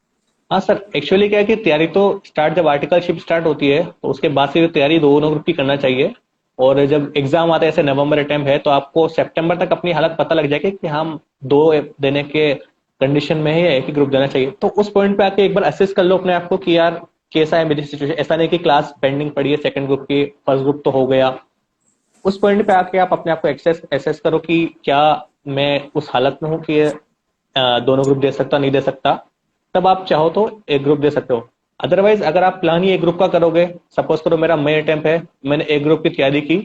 हाँ सर, एक्चुअली क्या है कि तैयारी तो स्टार्ट जब आर्टिकलशिप स्टार्ट होती है तो उसके बाद से तैयारी दोनों ग्रुप की करना चाहिए। और जब एग्जाम आता है, जैसे नवंबर अटेम्प्ट है, तो आपको सितंबर तक अपनी हालत पता लग जाएगी कि हम 2 देने के कंडीशन में है या एक ही ग्रुप देना चाहिए। तो उस पॉइंट पे आके एक बार असेस कर लो अपने आप को कि यार कैसा है मेरी सिचुएशन। ऐसा नहीं कि क्लास पेंडिंग पड़ी है सेकंड ग्रुप की, फर्स्ट ग्रुप तो हो गया। उस पॉइंट पे आके आप अपने आप को एसेस करो कि क्या मैं उस हालत में हूँ कि दोनों ग्रुप दे सकता नहीं दे सकता। तब आप चाहो तो एक ग्रुप दे सकते हो। अदरवाइज अगर आप प्लान ही एक ग्रुप का करोगे, सपोज करो मेरा मई अटेम्प्ट है, मैंने एक ग्रुप की तैयारी की,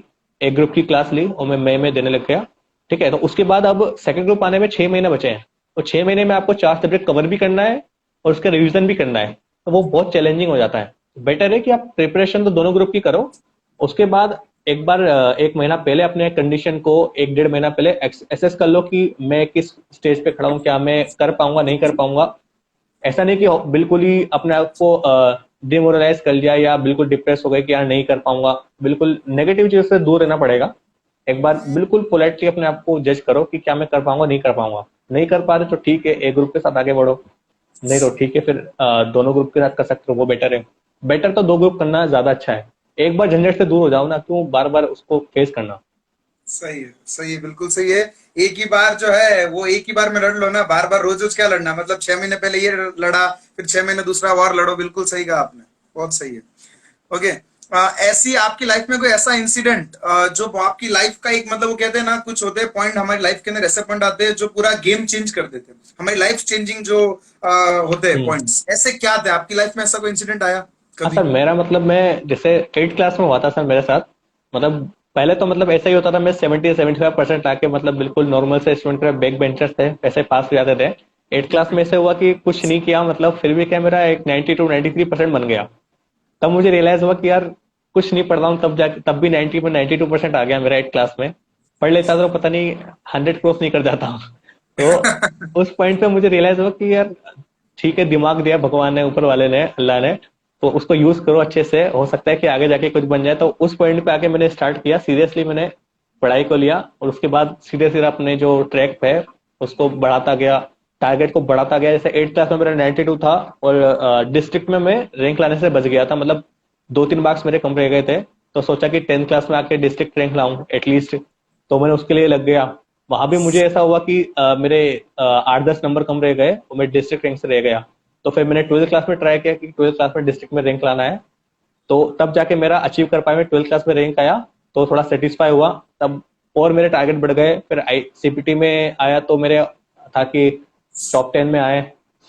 एक ग्रुप की क्लास ली और मैं मई में देने लग गया। ठीक है, तो उसके बाद अब सेकंड ग्रुप आने में 6 महीने बचे हैं, और 6 महीने में आपको 4 सब्जेक्ट कवर भी करना है और उसका रिविजन भी करना है, तो वो बहुत चैलेंजिंग हो जाता है। बेटर है कि आप प्रिपरेशन तो दोनों ग्रुप की करो, उसके बाद एक बार 1 महीना पहले अपने कंडीशन को, 1 डेढ़ महीना पहले एसेस कर लो कि मैं किस स्टेज पे खड़ा हूँ, क्या मैं कर पाऊंगा नहीं कर पाऊंगा। ऐसा नहीं कि बिल्कुल ही अपने आप को डिमोरलाइज कर लिया या बिल्कुल डिप्रेस हो गए कि यार नहीं कर पाऊंगा। बिल्कुल नेगेटिव चीज से दूर रहना पड़ेगा। एक बार बिल्कुल पोलाइटली अपने आप को जज करो कि क्या मैं कर पाऊंगा नहीं कर पाऊंगा। नहीं कर पा रहे तो ठीक है, एक ग्रुप के साथ आगे बढ़ो, नहीं तो ठीक है फिर दोनों ग्रुप के साथ कर सकते हो, वो बेटर है। बेटर तो 2 ग्रुप करना ज्यादा अच्छा है। एक बार झंझट से दूर हो जाओ ना, क्यों बार बार उसको फेस करना। सही है, सही है, बिल्कुल सही है। एक ही बार जो है वो एक ही बार में लड़ लो ना, बार बार रोज रोज क्या लड़ना, मतलब 6 महीने पहले ये लड़ा, फिर 6 महीने दूसरा वार लड़ो। बिल्कुल सही कहा आपने, बहुत सही है। ओके, ऐसी आपकी लाइफ में कोई ऐसा इंसिडेंट जो आपकी लाइफ का एक, मतलब वो कहते हैं ना, कुछ होते हैं पॉइंट हमारी लाइफ के अंदर, ऐसे पॉइंट आते हैं जो पूरा गेम चेंज कर देते हैं, हमारी लाइफ चेंजिंग जो होते हैं हम्म। पॉइंट्स, ऐसे क्या थे आपकी लाइफ में? ऐसा कोई इंसिडेंट आया हाँ कभी? सर, मेरा मतलब मैं जैसे 8 क्लास में हुआ था सर मेरे साथ। मतलब पहले तो मतलब ऐसा ही होता था, मैं 70 से 75% आके मतलब बिल्कुल नॉर्मल से स्टूडेंट थे, बैक बेंचर्स थे, ऐसे पास हो जाते थे। 8 क्लास में ऐसे हुआ कि कुछ नहीं किया, मतलब फिर भी क्या मेरा एक 92 93% बन गया। तब मुझे रियलाइज हुआ कि यार कुछ नहीं पढ़ रहा हूँ, तब जाके तब भी 92% आ गया मेरा 8 क्लास में। पढ़ लेता तो पता नहीं 100 क्रॉस नहीं कर जाता। तो उस पॉइंट पे मुझे रियलाइज हुआ कि यार ठीक है, दिमाग दिया भगवान ने, ऊपर वाले ने, अल्लाह ने, तो उसको यूज करो अच्छे से, हो सकता है कि आगे जाके कुछ बन जाए। तो उस पॉइंट पे आके मैंने स्टार्ट किया सीरियसली, मैंने पढ़ाई को लिया, और उसके बाद सीधे सीधे अपने जो ट्रैक पे है उसको बढ़ाता गया, टारगेट को बढ़ाता गया। जैसे 8 क्लास में मेरा 92 था, और डिस्ट्रिक्ट में मैं रैंक लाने से बच गया था, मतलब 2-3 मार्क्स मेरे कम रह गए थे। तो सोचा कि 10 क्लास में आके डिस्ट्रिक्ट रैंक लाऊं एटलीस्ट, तो मैंने उसके लिए लग गया। वहां भी मुझे ऐसा हुआ कि मेरे 8-10 नंबर कम रह गए और मैं डिस्ट्रिक्ट रैंक से रह गया। तो फिर मैंने 12th क्लास में ट्राई किया कि 12th क्लास में डिस्ट्रिक्ट में रैंक लाना है, तो तब जाके मेरा अचीव कर पाया, मैं 12th क्लास में रैंक आया, तो थोड़ा सेटिस्फाई हुआ। तब और मेरे टारगेट बढ़ गए। फिर सीपीटी में आया तो मेरे था कि टॉप 10 में आए,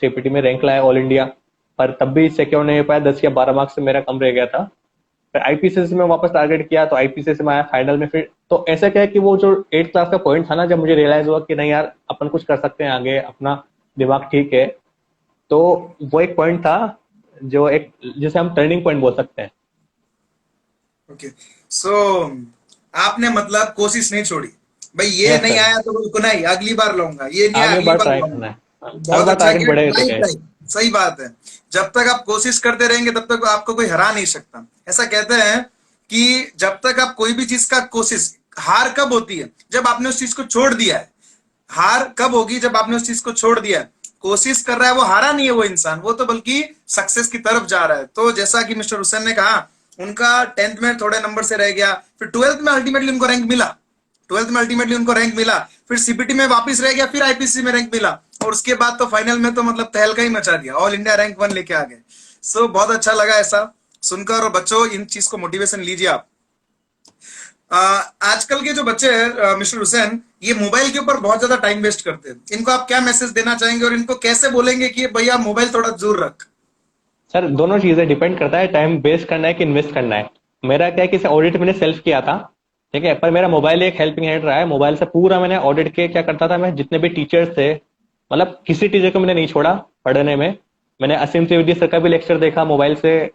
सीपीटी में रैंक लाया ऑल इंडिया, पर तब भी सिक्योर नहीं हो पाया, 10 या 12 मार्क्स से मेरा कम रह गया था। फिर आईपीसीएस में वापस टारगेट किया तो आईपीसीएस में आया फाइनल में। फिर तो ऐसा क्या है कि वो जो 8th क्लास का पॉइंट था ना, जब मुझे रियलाइज हुआ कि नहीं यार अपन कुछ कर सकते हैं आगे, अपना दिमाग ठीक है, तो वो एक पॉइंट था जो एक, जिसे हम टर्निंग पॉइंट बोल सकते हैं। ओके, सो आपने मतलब कोशिश नहीं छोड़ी भाई, ये यस नहीं सर, आया तो बिल्कुल नहीं, अगली बार लाऊंगा, ये नहीं आया आगे अगली बार बार ट्राई लाऊंगा। करना है। हाँ, हर बहुत बार अच्छा टारगेट किया, बढ़ेगा ट्राई तो है। ट्राई, सही बात है। जब तक आप कोशिश करते रहेंगे तब तक आपको कोई हरा नहीं सकता। ऐसा कहते हैं कि जब तक आप कोई भी चीज का कोशिश, हार कब होती है? जब आपने उस चीज को छोड़ दिया है। हार कब होगी? जब आपने उस चीज को छोड़ दिया है। कोशिश कर रहा है वो हारा नहीं है वो इंसान, वो तो बल्कि सक्सेस की तरफ जा रहा है। तो जैसा कि मिस्टर हुसैन ने कहा, उनका 10th में थोड़े नंबर से रह गया, फिर 12th में अल्टीमेटली उनको रैंक मिला, 12th में अल्टीमेटली उनको रैंक मिला, फिर सीपीटी में वापस रह गया, फिर आईपीसी में रैंक मिला, और उसके बाद तो फाइनल में तो मतलब तहलका ही मचा दिया, ऑल इंडिया रैंक 1 लेके आ गए। सो बहुत अच्छा लगा ऐसा सुनकर। और बच्चों, इन चीज को मोटिवेशन लीजिए आप। आजकल के जो बच्चे हैं मिस्टर हुसैन, ये मोबाइल के ऊपर बहुत ज्यादा टाइम वेस्ट करते हैं। इनको आप क्या मैसेज देना चाहेंगे और इनको कैसे बोलेंगे कि भैया मोबाइल थोड़ा दूर रख? सर दोनों चीजें डिपेंड करता है, टाइम वेस्ट करना है कि इन्वेस्ट करना है। मेरा क्या है कि ऑडिट मैंने सेल्फ किया था, ठीक है, पर मेरा मोबाइल एक हेल्पिंग हैंड रहा है। मोबाइल से पूरा मैंने ऑडिट के क्या करता था, मैं जितने भी टीचर्स थे, मतलब किसी टीचर को मैंने नहीं छोड़ा पढ़ने में। मैंने असीम त्रिवेदी सर का भी लेक्चर देखा मोबाइल से,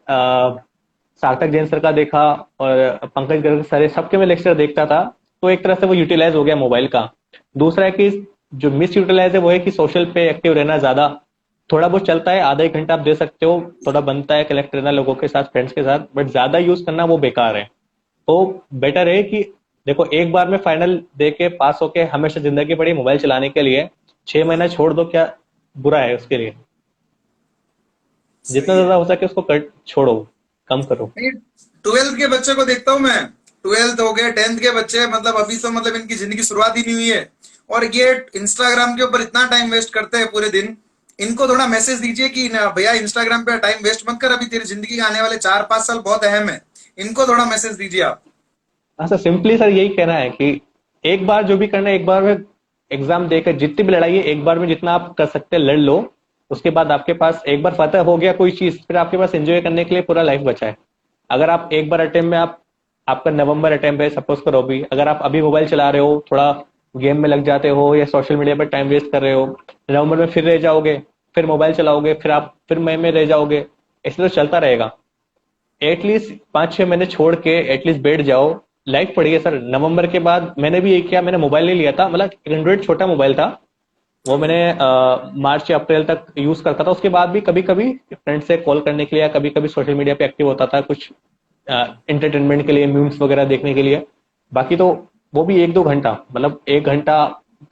सार्थक जैन सर का देखा, और पंकज गर्ग सर, सबके मैं लेक्चर देखता था। तो एक तरह से वो यूटिलाइज हो गया मोबाइल का। दूसरा है कि जो मिस यूटिलाइज है वो है कि सोशल पे एक्टिव रहना ज्यादा। थोड़ा बहुत चलता है, आधा एक घंटा आप दे सकते हो, थोड़ा बनता है कलेक्ट रहना लोगों के साथ, फ्रेंड्स के साथ, बट ज्यादा यूज करना वो बेकार है। तो बेटर है कि देखो, एक बार में फाइनल दे के पास होके हमेशा जिंदगी पड़ी मोबाइल चलाने के लिए, 6 महीना छोड़ दो, क्या बुरा है उसके लिए? जितना सही है। ज्यादा हो सके उसको कट छोड़ो, कम करो। नहीं, 12th के बच्चे को देखता हूँ मैं, 12th हो गए, 10th के बच्चे, मतलब अभी तो मतलब इनकी जिंदगी शुरुआत ही नहीं हुई है, और ये इंस्टाग्राम के ऊपर इतना टाइम वेस्ट करते हैं पूरे दिन। इनको थोड़ा मैसेज दीजिए कि ना भैया, इंस्टाग्राम पे टाइम वेस्ट मत कर, अभी तेरी जिंदगी के आने वाले 4-5 साल बहुत अहम है। इनको थोड़ा मैसेज दीजिए आप। हाँ सर, सिंपली सर यही कहना है कि एक बार जो भी करना है, एक बार में एग्जाम देकर जितनी भी लड़ाई है, एक बार में जितना आप कर सकते हैं लड़ लो। उसके बाद आपके पास एक बार फतह हो गया कोई चीज, फिर आपके पास एंजॉय करने के लिए पूरा लाइफ बचा है। अगर आप एक बार अटेम्प्ट में आपका नवंबर अटेम्प्ट है सपोज करो, भी अगर आप अभी मोबाइल चला रहे हो, थोड़ा गेम में लग जाते हो या सोशल मीडिया पर टाइम वेस्ट कर रहे हो, नवंबर में फिर रह जाओगे, फिर मोबाइल चलाओगे, फिर आप फिर मई में रह जाओगे, ऐसे तो चलता रहेगा। एटलीस्ट 5-6 महीने छोड़ के एटलीस्ट बैठ जाओ, लाइफ पड़ी है सर। नवंबर के बाद मैंने भी एक किया, मैंने मोबाइल नहीं लिया था, मतलब एंड्रॉइड छोटा मोबाइल था, वो मैंने मार्च या अप्रैल तक यूज करता था। उसके बाद भी कभी कभी फ्रेंड से कॉल करने के लिए, कभी कभी सोशल मीडिया पे एक्टिव होता था, कुछ इंटरटेनमेंट के लिए, मीम्स वगैरह देखने के लिए। बाकी तो वो भी 1-2 घंटा, मतलब 1 घंटा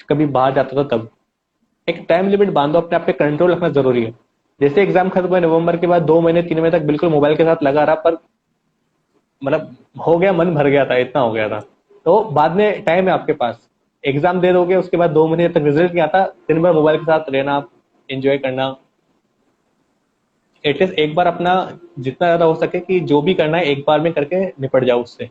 कभी बाहर जाता था तब। एक टाइम लिमिट बांधो, अपने आप पे कंट्रोल रखना जरूरी है। जैसे एग्जाम खत्म हुए नवंबर के बाद 2 महीने 3 महीने तक बिल्कुल मोबाइल के साथ लगा रहा, पर मतलब हो गया, मन भर गया था, इतना हो गया था। तो बाद में टाइम है आपके पास, एग्जाम दे दोगे, उसके बाद 2 महीने तक रिजल्ट नहीं आता, दिन भर मोबाइल के साथ रहना, एंजॉय करना। एटलीस्ट एक बार अपना जितना ज्यादा हो सके कि जो भी करना है एक बार में करके निपट जाओ उससे।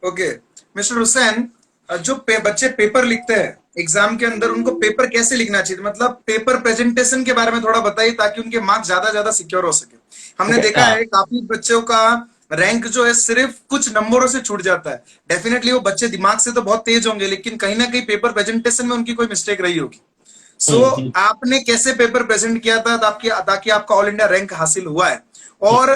ओके मिस्टर हुसैन, जो बच्चे पेपर लिखते हैं एग्जाम के अंदर, उनको पेपर कैसे लिखना चाहिए? मतलब पेपर प्रेजेंटेशन के बारे में थोड़ा बताइए, ताकि उनके मार्क्स ज्यादा ज्यादा सिक्योर हो सके। हमने ओके, देखा है काफी बच्चों का रैंक जो है सिर्फ कुछ नंबरों से छूट जाता है। डेफिनेटली वो बच्चे दिमाग से तो बहुत तेज होंगे, लेकिन कहीं ना कहीं पेपर प्रेजेंटेशन में उनकी कोई मिस्टेक रही होगी। सो हम्म। आपने कैसे पेपर प्रेजेंट किया था ताकि ताकि आपका ऑल इंडिया रैंक हासिल हुआ है? और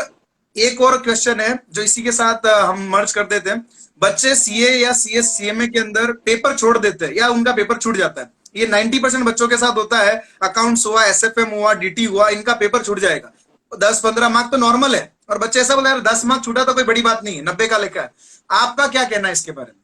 एक और क्वेश्चन है जो इसी के साथ हम मर्ज कर देते हैं। बच्चे सीए या सीएस सीएमए के अंदर पेपर छोड़ देते हैं या उनका पेपर छूट जाता है, ये 90% बच्चों के साथ होता है। अकाउंट्स हुआ, एसएफएम हुआ, डीटी हुआ, इनका पेपर छूट जाएगा। 10-15 मार्क तो नॉर्मल है, और बच्चे ऐसा बोला यार 10 मार्क छूटा तो कोई बड़ी बात नहीं है, 90 का लेकर। आपका क्या कहना है इसके बारे में?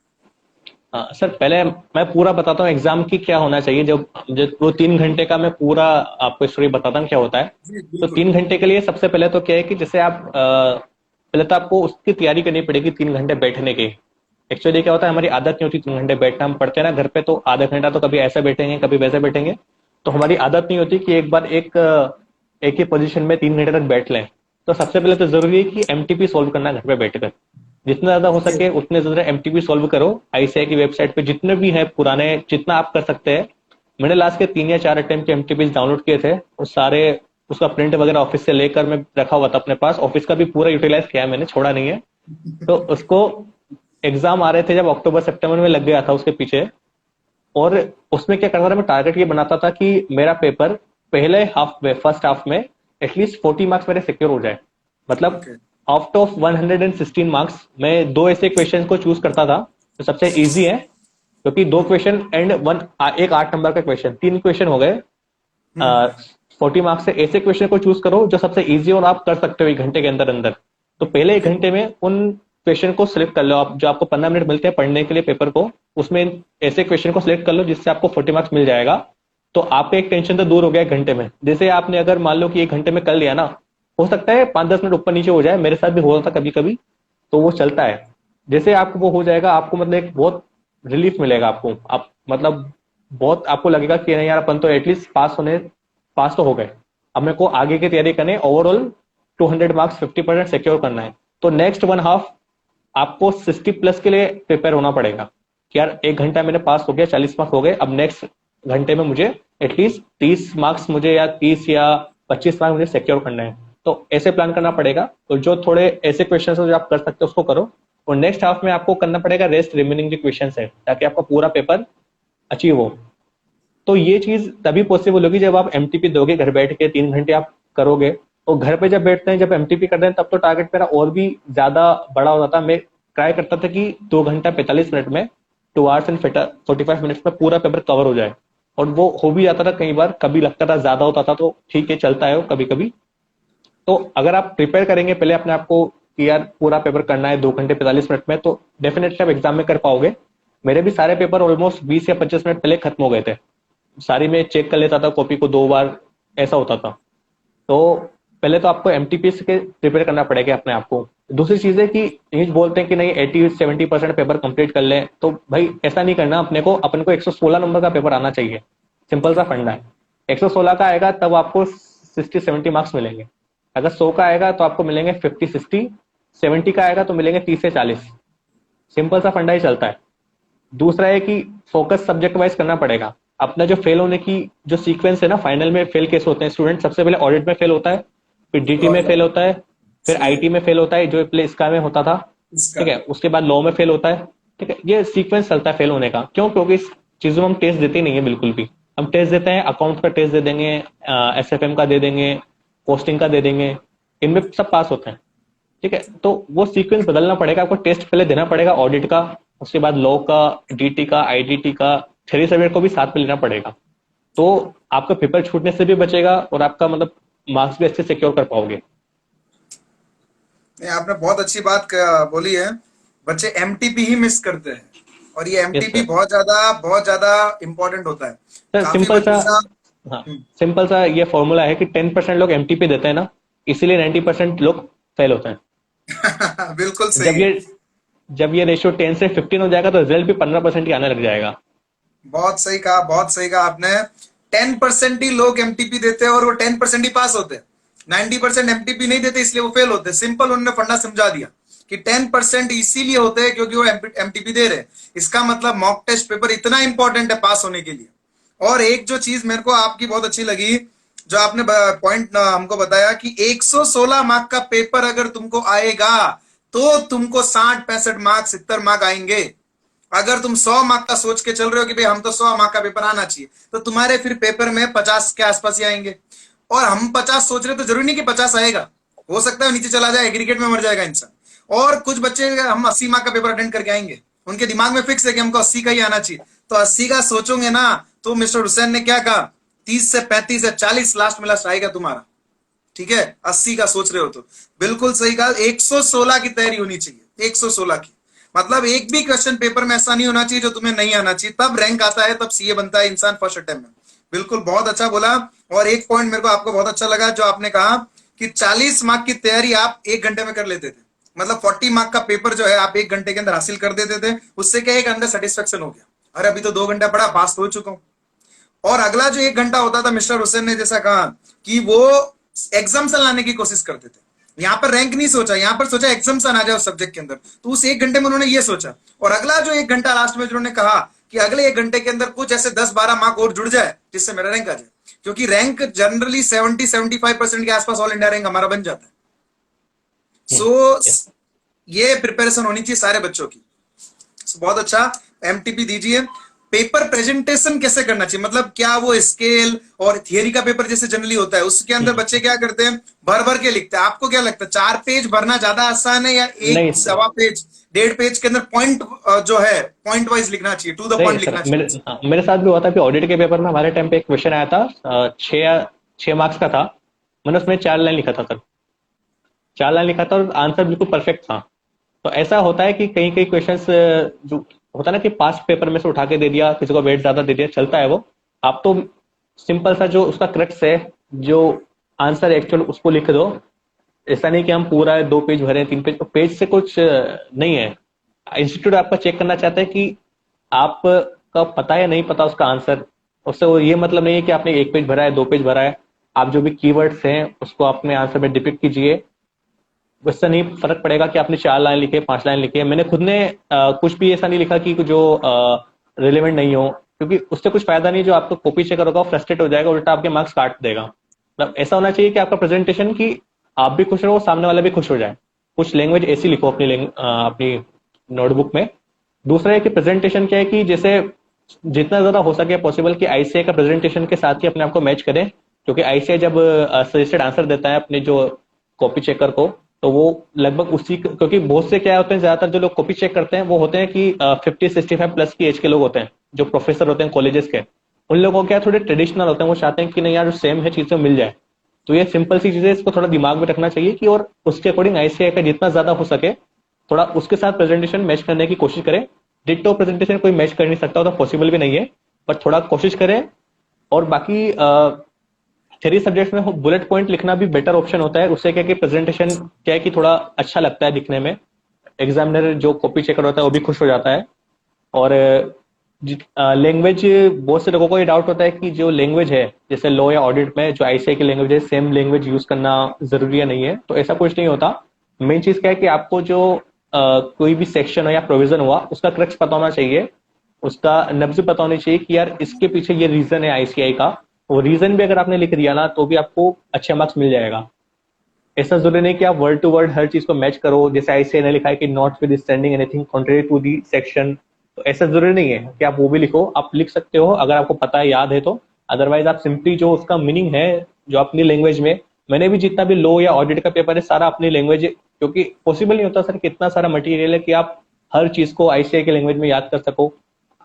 हाँ सर, पहले मैं पूरा बताता हूँ एग्जाम की क्या होना चाहिए। जब जब वो 3 घंटे का मैं पूरा आपको स्टोरी बताता हूँ क्या होता है। जी तो बिल्कुल। 3 घंटे के लिए सबसे पहले तो क्या है कि जैसे आप पहले तो आपको उसकी तैयारी करनी पड़ेगी 3 घंटे बैठने की। एक्चुअली क्या होता है, हमारी आदत नहीं होती 3 घंटे बैठना। हम पढ़ते हैं ना घर पे, तो आधा घंटा तो कभी ऐसे बैठेंगे कभी वैसे बैठेंगे, तो हमारी आदत नहीं होती कि एक बार एक ही पोजीशन में 3 घंटे तक बैठ लें। तो सबसे पहले तो जरूरी है कि एमटीपी सोल्व करना घर पे बैठकर। जितना ज्यादा हो सके उतने ज्यादा एमटीपी सॉल्व करो। आईसीआई की वेबसाइट पे जितने भी हैं पुराने, जितना आप कर सकते हैं। मैंने लास्ट के 3 या 4 अटेम्प्ट के एमटीपी डाउनलोड किए थे और सारे उसका प्रिंट वगैरह ऑफिस से लेकर मैं रखा हुआ था अपने पास। ऑफिस का भी पूरा यूटिलाइज किया है मैंने, छोड़ा नहीं है। तो उसको एग्जाम आ रहे थे जब अक्टूबर सितंबर में लग गया था उसके पीछे। और उसमें क्या करता था मैं, टारगेट ये बनाता था कि मेरा पेपर पहले हाफ में, फर्स्ट हाफ में एटलीस्ट 40 मार्क्स मेरे सिक्योर हो जाए। मतलब ओके आउट ऑफ 116 मार्क्स मैं दो ऐसे क्वेश्चन को चूज करता था जो सबसे इजी है, क्योंकि दो क्वेश्चन एंड एक 8 नंबर का क्वेश्चन, 3 क्वेश्चन हो गए। 40 मार्क्स से ऐसे क्वेश्चन को चूज करो जो सबसे इजी और आप कर सकते हो 1 घंटे के अंदर अंदर। तो पहले 1 घंटे में उन क्वेश्चन को सिलेक्ट कर लो आप, जो आपको 15 मिनट मिलते हैं पढ़ने के लिए पेपर को, उसमें ऐसे क्वेश्चन को सिलेक्ट कर लो जिससे आपको 40 मार्क्स मिल जाएगा। तो आपका एक टेंशन तो दूर हो गया 1 घंटे में। जैसे आपने अगर मान लो कि 1 घंटे में कर लिया ना, हो सकता है 5-10 मिनट ऊपर नीचे हो जाए, मेरे साथ भी हुआ था कभी कभी, तो वो चलता है। जैसे आपको वो हो जाएगा, आपको मतलब एक बहुत रिलीफ मिलेगा आपको। आप मतलब बहुत आपको लगेगा कि नहीं यार, अपन तो एटलीस्ट पास तो हो गए। अब मेरे को आगे की तैयारी करनी है, ओवरऑल 200 मार्क्स 50% सिक्योर करना है। तो नेक्स्ट 1 हाफ आपको 60+ के लिए प्रिपेयर होना पड़ेगा कि यार 1 घंटा मैंने पास हो गया, 40 मार्क्स हो गए, अब नेक्स्ट घंटे में मुझे एटलीस्ट 30 मार्क्स मुझे, या 30 या 25 मार्क्स मुझे सिक्योर करना है। तो ऐसे प्लान करना पड़ेगा। तो जो थोड़े ऐसे क्वेश्चन जो आप कर सकते हो उसको करो, और नेक्स्ट हाफ में आपको करना पड़ेगा रेस्ट रिमेनिंग जो क्वेश्चन है, ताकि आपका पूरा पेपर अचीव हो। तो ये चीज तभी पॉसिबल होगी जब आप एमटीपी दोगे घर बैठ के, 3 घंटे आप करोगे। और घर पे जब बैठते हैं, जब एमटीपी करते हैं, तब तो टारगेट मेरा और भी ज्यादा बड़ा हो जाता। मैं ट्राई करता था कि 2 घंटा 45 मिनट में, 2 आवर्स एंड 45 मिनट्स में पूरा पेपर कवर हो जाए। और वो हो भी जाता था कई बार, कभी लगता था ज्यादा होता था, तो ठीक है चलता है वो कभी कभी। तो अगर आप प्रिपेयर करेंगे पहले अपने आप को कि यार पूरा पेपर करना है 2 घंटे 45 मिनट में, तो डेफिनेटली आप एग्जाम में कर पाओगे। मेरे भी सारे पेपर ऑलमोस्ट 20 या 25 मिनट पहले खत्म हो गए थे। सारी मैं चेक कर लेता था कॉपी को 2 बार, ऐसा होता था। तो पहले तो आपको एमटीपी के प्रिपेयर करना पड़ेगा अपने आप को। दूसरी चीज है कि ये बोलते हैं कि नहीं 80-70% पेपर कंप्लीट कर लें, तो भाई ऐसा नहीं करना। अपन को 116 नंबर का पेपर आना चाहिए। सिंपल सा फंडा है। 116 का आएगा तब आपको 60-70 मार्क्स मिलेंगे। अगर 100 का आएगा तो आपको मिलेंगे 50-60, 70 का आएगा तो मिलेंगे 30 से 40। सिंपल सा फंडा ही चलता है। दूसरा है कि फोकस सब्जेक्ट वाइज करना पड़ेगा। अपना जो फेल होने की जो सीक्वेंस है ना, फाइनल में फेल कैसे होते हैं स्टूडेंट, सबसे पहले ऑडिट में फेल होता है, फिर डीटी में फेल होता है, फिर आईटी में फेल होता है जो पहले इसका में होता था, इसका ठीक है, उसके बाद लॉ में फेल होता है। ठीक है, ये सीक्वेंस चलता है फेल होने का। क्यों? क्योंकि इस चीजों में हम टेस्ट देते ही नहीं है बिल्कुल भी। हम टेस्ट देते हैं, अकाउंट का टेस्ट दे देंगे, एसएफएम का दे देंगे, कॉस्टिंग का दे देंगे, इनमें सब पास होते हैं। ठीक है, तो वो सीक्वेंस बदलना पड़ेगा आपको। टेस्ट पहले देना पड़ेगा ऑडिट का, उसके बाद लॉ का, डीटी का, आईडीटी का, थ्योरी सब्जेक्ट को भी साथ में लेना पड़ेगा। तो आपका पेपर छूटने से भी बचेगा और आपका मतलब मार्क्स भी अच्छे सिक्योर कर पाओगे। नहीं, आपने बहुत अच्छी बात बोली है। बच्चे एमटीपी ही मिस करते हैं, और ये यस एमटीपी सर। बहुत ज्यादा इंपॉर्टेंट होता है। सर काफी सिंपल सा, बच्चे सा हाँ, सिंपल सा ये फॉर्मूला है कि 10% लोग एमटीपी देते हैं ना, इसीलिए 90% लोग फेल होते हैं। बिल्कुल सही जब है। ये जब ये रेशियो 10 से 15 हो जाएगा तो रिजल्ट भी 15% ही आने लग जाएगा। बहुत सही कहा, बहुत सही कहा आपने। 10% ही लोग एमटीपी देते हैं और वो 10% ही पास होते हैं। 90% एमटीपी नहीं देते इसलिए वो फेल होते हैं। सिंपल उन्होंने फंडा समझा दिया कि 10% इसीलिए होते हैं क्योंकि वो एमटीपी दे रहे हैं। इसका मतलब मॉक टेस्ट पेपर इतना इंपॉर्टेंट है पास होने के लिए। और एक जो चीज मेरे को आपकी बहुत अच्छी लगी, जो आपने पॉइंट हमको बताया कि 116 मार्क का पेपर अगर तुमको आएगा तो तुमको 60-65 मार्क 70 मार्क आएंगे। अगर तुम 100 मार्क का सोच के चल रहे हो कि भाई हम तो 100 मार्क का पेपर आना चाहिए, तो तुम्हारे फिर पेपर में 50 के आसपास ही आएंगे। और हम 50 सोच रहे तो जरूरी नहीं कि 50 आएगा, हो सकता है नीचे चला जाए, क्रिकेट में मर जाएगा इंसान। और कुछ बच्चे हम 80 मार्क का पेपर अटेंड करके आएंगे, उनके दिमाग में फिक्स है कि हमको 80 का ही आना चाहिए। तो 80 का सोचोगे ना, तो मिस्टर हुसैन ने क्या कहा, 30 से 35 से 40 लास्ट में लास्ट आएगा तुम्हारा। ठीक है, 80 का सोच रहे हो तो बिल्कुल सही कहा। 116 की तैयारी होनी चाहिए, 116 की। मतलब एक भी क्वेश्चन पेपर में ऐसा नहीं होना चाहिए जो तुम्हें नहीं आना चाहिए, तब रैंक आता है, तब सीए बनता है इंसान फर्स्ट अटेम्प्ट में। बिल्कुल बहुत अच्छा बोला। और एक पॉइंट मेरे को आपको बहुत अच्छा लगा जो आपने कहा कि 40 मार्क की तैयारी आप 1 घंटे में कर लेते थे। मतलब 40 मार्क का पेपर जो है आप 1 घंटे के अंदर हासिल कर देते थे। उससे क्या एक अंदर सेटिस्फेक्शन हो गया, अरे अभी तो 2 घंटा पड़ा, पास तो हो चुका हूं। और अगला जो 1 घंटा होता था, मिस्टर हुसैन ने जैसा कहा कि वो एग्जाम्पल लाने की कोशिश करते थे यहाँ पर रैंक नहीं सोचा, यहाँ पर सोचा एग्जाम्सन आ जाए उस सब्जेक्ट के अंदर। तो उस 1 घंटे में उन्होंने ये सोचा, और अगला जो 1 घंटा लास्ट में उन्होंने कहा कि अगले 1 घंटे के अंदर कुछ ऐसे 10-12 मार्क और जुड़ जाए जिससे मेरा रैंक आ जाए, क्योंकि रैंक जनरली 70-75% के आसपास ऑल इंडिया रैंक हमारा बन जाता है। सो यस ये प्रिपरेशन होनी चाहिए सारे बच्चों की। बहुत अच्छा, एमटीपी दीजिए। पेपर प्रेजेंटेशन कैसे करना चाहिए, मतलब क्या वो स्केल और थियरी का पेपर जैसे जनरली होता है उसके अंदर बच्चे क्या करते हैं, भर भर के लिखते हैं? आपको क्या लगता है 4 पेज भरना ज्यादा आसान है, या नहीं एक सर, 1.25 पेज 1.5 पेज के अंदर पॉइंट जो है पॉइंट वाइज लिखना चाहिए, टू द नहीं पॉइंट सर, लिखना चाहिए? मेरे साथ भी हुआ था कि ऑडिट के पेपर में हमारे टाइम पे एक क्वेश्चन आया था, 6 मार्क्स का था। मैंने उसमें 4 लाइन लिखा था सर, 4 लाइन लिखा था और आंसर बिल्कुल परफेक्ट था। तो ऐसा होता है कि कई कई क्वेश्चंस जो होता है ना कि पास्ट पेपर में से उठा के दे दिया, किसी को वेट ज्यादा दे दिया, चलता है वो। आप तो सिंपल सा जो उसका क्रक्स है, जो आंसर एक्चुअल उसको लिख दो। ऐसा नहीं कि हम पूरा 2 पेज भरे, 3 पेज, तो पेज से कुछ नहीं है। इंस्टीट्यूट आपका चेक करना चाहता है कि आपका पता है या नहीं पता उसका आंसर। उससे वो ये मतलब नहीं है कि आपने 1 पेज भरा है, 2 पेज भरा है। आप जो भी कीवर्ड्स हैं उसको अपने आंसर में डिपिक्ट कीजिए। उससे नहीं फर्क पड़ेगा कि आपने 4 लाइन लिखे, 5 लाइन लिखे। मैंने खुद ने कुछ भी ऐसा नहीं लिखा कि जो रिलेवेंट नहीं हो, क्योंकि उससे कुछ फायदा नहीं। जो आपको कॉपी चेकर होगा फ्रस्ट्रेट हो जाएगा, उल्टा आपके मार्क्स काट देगा। मतलब ऐसा होना चाहिए कि आपका प्रेजेंटेशन कि आप भी खुश रहो, सामने वाला भी खुश हो जाए। कुछ लैंग्वेज ऐसी लिखो अपनी नोटबुक में। दूसरा है कि प्रेजेंटेशन क्या है कि जैसे जितना ज्यादा हो सके पॉसिबल कि आईसीआई का प्रेजेंटेशन के साथ ही अपने आप को मैच करें, क्योंकि आईसीआई जब सजेस्टेड आंसर देता है अपने जो कॉपी चेकर को, तो वो लगभग उसी, क्योंकि बहुत से क्या होते हैं, ज्यादातर जो लोग कॉपी चेक करते हैं वो होते हैं कि 50-65 प्लस की एज के लोग होते हैं, जो प्रोफेसर होते हैं कॉलेजेस के। उन लोगों को क्या थोड़े ट्रेडिशनल होते हैं, वो चाहते हैं कि नहीं यार सेम है चीजें मिल जाए। तो ये सिंपल सी चीजें, इसको थोड़ा दिमाग में रखना चाहिए कि, और उसके अकॉर्डिंग आईसीआई का जितना ज्यादा हो सके थोड़ा उसके साथ प्रेजेंटेशन मैच करने की कोशिश करें। डिट्टो प्रेजेंटेशन कोई मैच कर नहीं सकता, तो पॉसिबल भी नहीं है, पर थोड़ा कोशिश करें। और बाकी थ्योरी सब्जेक्ट्स में बुलेट पॉइंट लिखना भी बेटर ऑप्शन होता है। उससे क्या कि प्रेजेंटेशन क्या है कि थोड़ा अच्छा लगता है दिखने में। एग्जामिनर जो कॉपी चेकर होता है वो भी खुश हो जाता है। और लैंग्वेज, बहुत से लोगों को ये डाउट होता है कि जो लैंग्वेज है जैसे लॉ या ऑडिट में जो आईसीआई की लैंग्वेज है, सेम लैंग्वेज यूज करना जरूरी है नहीं है। तो ऐसा कुछ नहीं होता। मेन चीज क्या है कि आपको जो कोई भी सेक्शन हो या प्रोविजन हुआ उसका क्रक्स पता होना चाहिए, उसका नब्ज पता होनी चाहिए कि यार इसके पीछे ये रीजन है आईसीआई का। वो रीजन भी अगर आपने लिख दिया ना तो भी आपको अच्छे मार्क्स मिल जाएगा। ऐसा जरूरी नहीं कि आप वर्ड टू वर्ड हर चीज को मैच करो। जैसे आईसीआई ने लिखा है कि notwithstanding anything contrary to the section, तो ऐसा जरूरी नहीं है कि आप वो भी लिखो। आप लिख सकते हो अगर आपको पता है, याद है तो। अदरवाइज आप सिंपली जो उसका मीनिंग है जो अपनी लैंग्वेज में, मैंने भी जितना भी लॉ या ऑडिट का पेपर है सारा अपनी लैंग्वेज, क्योंकि पॉसिबल नहीं होता सर कि इतना सारा मटेरियल है कि आप हर चीज को आईसीआई की लैंग्वेज में याद कर सको।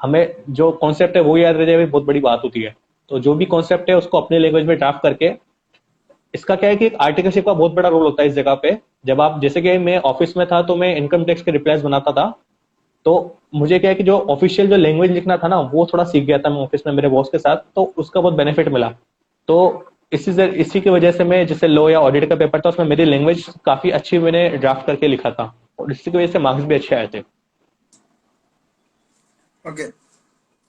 हमें जो कॉन्सेप्ट है वो याद रह जाए बहुत बड़ी बात होती है। तो जो भी कॉन्सेप्ट है उसको अपने लैंग्वेज में ड्राफ्ट करके, इसका क्या है कि आर्टिकलशिप का बहुत बड़ा रोल होता है इस जगह पे। जब आप, जैसे कि मैं ऑफिस में था तो मैं इनकम टैक्स के रिप्लाईज बनाता था, तो मुझे क्या है कि जो ऑफिशियल जो लैंग्वेज लिखना था ना वो थोड़ा सीख गया था मैं ऑफिस में मेरे बॉस के साथ, तो उसका बहुत बेनिफिट मिला। तो इसी की वजह से मैं जैसे लॉ या ऑडिट का पेपर था उसमें मेरी लैंग्वेज काफी अच्छी मैंने ड्राफ्ट करके लिखा था, और इसी की वजह से मार्क्स भी अच्छे आए थे। ओके।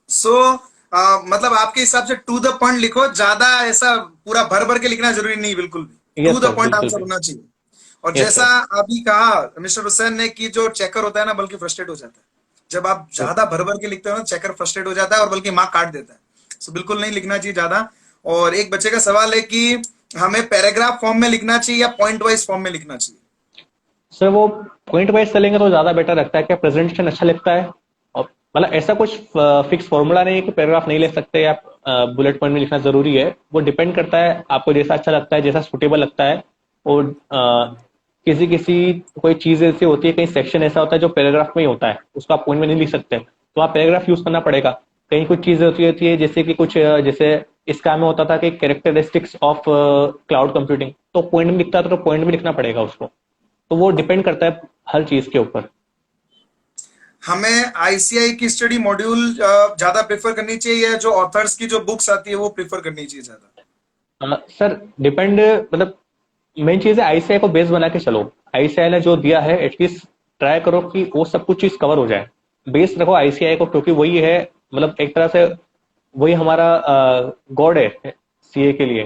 सो मतलब आपके हिसाब से टू द पॉइंट लिखो, ज्यादा ऐसा पूरा भर भर के लिखना जरूरी नहीं, बिल्कुल भी to yes the sir, point बिल्कुल आंसर भी। होना चाहिए। और यस जैसा सर। अभी कहा मिस्टर हुसैन ने कि जो चेकर होता है ना बल्कि फ्रस्ट्रेट हो जाता है जब आप ज्यादा भर भर के लिखते हो ना, चेकर फ्रस्ट्रेट हो जाता है और बल्कि मार्क काट देता है। सो बिल्कुल नहीं लिखना चाहिए ज्यादा। और एक बच्चे का सवाल है कि हमें पैराग्राफ फॉर्म में लिखना चाहिए या पॉइंट वाइज फॉर्म में लिखना चाहिए? सर वो पॉइंट वाइज चलेंगे तो ज्यादा बेटर लगता है, क्या प्रेजेंटेशन अच्छा लगता है। और मतलब ऐसा कुछ फिक्स फॉर्मूला नहीं है कि पैराग्राफ नहीं ले सकते या बुलेट पॉइंट में लिखना जरूरी है। वो डिपेंड करता है आपको जैसा अच्छा लगता है, जैसा सुटेबल लगता है। और किसी किसी कोई चीज ऐसी होती है, कहीं सेक्शन ऐसा होता है जो पैराग्राफ में ही होता है, उसको आप पॉइंट में नहीं लिख सकते, तो आप पैराग्राफ यूज करना पड़ेगा। कहीं कुछ चीजें होती है जैसे कि कुछ जैसे इसका में होता था कि कैरेक्टरिस्टिक्स ऑफ क्लाउड कंप्यूटिंग, तो पॉइंट में लिखता था तो पॉइंट में लिखना पड़ेगा उसको। तो वो डिपेंड करता है हर चीज के ऊपर। हमें आईसीआई की स्टडी मॉड्यूल ज्यादा प्रेफर करनी चाहिए या जो ऑथर्स की जो बुक्स आती है वो प्रेफर करनी चाहिए ज्यादा? सर डिपेंड, मतलब मेन चीज है आईसीआई को बेस बना के चलो। आईसीआई ने जो दिया है एटलीस्ट ट्राई करो कि वो सब कुछ चीज कवर हो जाए। बेस रखो आईसीआई को, क्योंकि वही है, मतलब एक तरह से वही हमारा गॉड है सीए के लिए।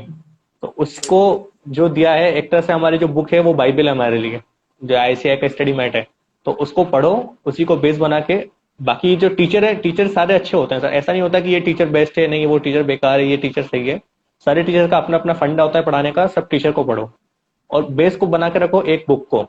तो उसको जो दिया है एक तरह से, हमारी जो बुक है वो बाइबल है हमारे लिए, जो आईसीआई का स्टडी मैट है, तो उसको पढ़ो, उसी को बेस बना के। बाकी जो टीचर है, टीचर सारे अच्छे होते हैं सर, ऐसा नहीं होता कि ये टीचर बेस्ट है, नहीं वो टीचर बेकार है, ये टीचर सही है। सारे टीचर का अपना अपना फंडा होता है पढ़ाने का, सब टीचर को पढ़ो और बेस को बना के रखो एक बुक को।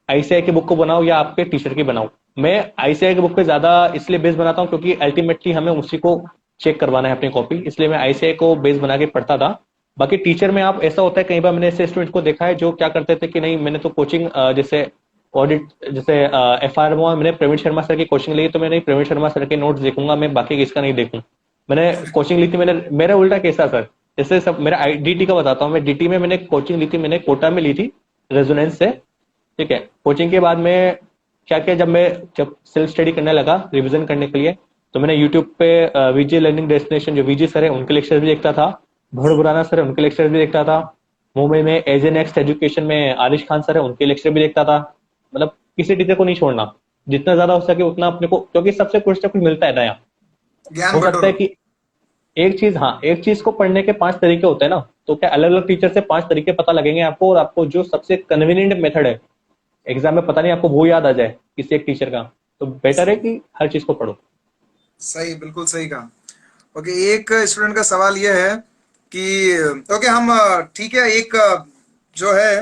आईसीआई की बुक को बनाओ या आपके टीचर की बनाओ। मैं आईसीआई की बुक पे ज्यादा इसलिए बेस बनाता हूँ क्योंकि अल्टीमेटली हमें उसी को चेक करवाना है अपनी कॉपी, इसलिए मैं आईसीआई को बेस बना के पढ़ता था। बाकी टीचर में आप ऐसा होता है, कई बार मैंने ऐसे स्टूडेंट को देखा है जो क्या करते थे कि नहीं मैंने तो कोचिंग जैसे ऑडिट, जैसे एफ आर में मैंने प्रवीण शर्मा सर की कोचिंग ली, तो मैं नहीं प्रवीण शर्मा सर के नोट्स देखूंगा, मैं बाकी किसका नहीं देखूं। मैंने कोचिंग ली थी, मैंने, मेरा उल्टा केस था सर। जैसे सब मेरा डीटी का बताता हूँ, मैं डीटी में मैंने कोचिंग ली थी, मैंने कोटा में ली थी रेजोनेंस से। ठीक है, कोचिंग के बाद में क्या किया, जब सेल्फ स्टडी करने लगा रिवीजन करने के लिए, तो मैंने यूट्यूब पे वीजे लर्निंग डेस्टिनेशन जो वीजी सर है उनके लेक्चर भी देखता था, भोर बुराना सर है उनके लेक्चर भी देखता था, मुंबई में एज ए नेक्स्ट एजुकेशन में आरिश खान सर है उनके लेक्चर भी देखता था। मतलब किसी टीचर को नहीं छोड़ना, जितना ज्यादा हो सके उतना अपने को, क्योंकि सबसे कुछ ना कुछ मिलता है नया। ज्ञान हो सकता बटोरो। है कि एक चीज, हाँ एक चीज को पढ़ने के 5 तरीके होते हैं ना, तो क्या अलग अलग टीचर से 5 तरीके पता लगेंगे आपको, और आपको जो सबसे कन्वीनियंट मेथड है एग्जाम में, पता नहीं आपको वो याद आ जाए किसी एक टीचर का, तो बेटर है कि हर चीज को पढ़ो। सही, बिल्कुल सही कहा। ओके, एक स्टूडेंट का सवाल यह है कि ओके हम ठीक है, एक जो है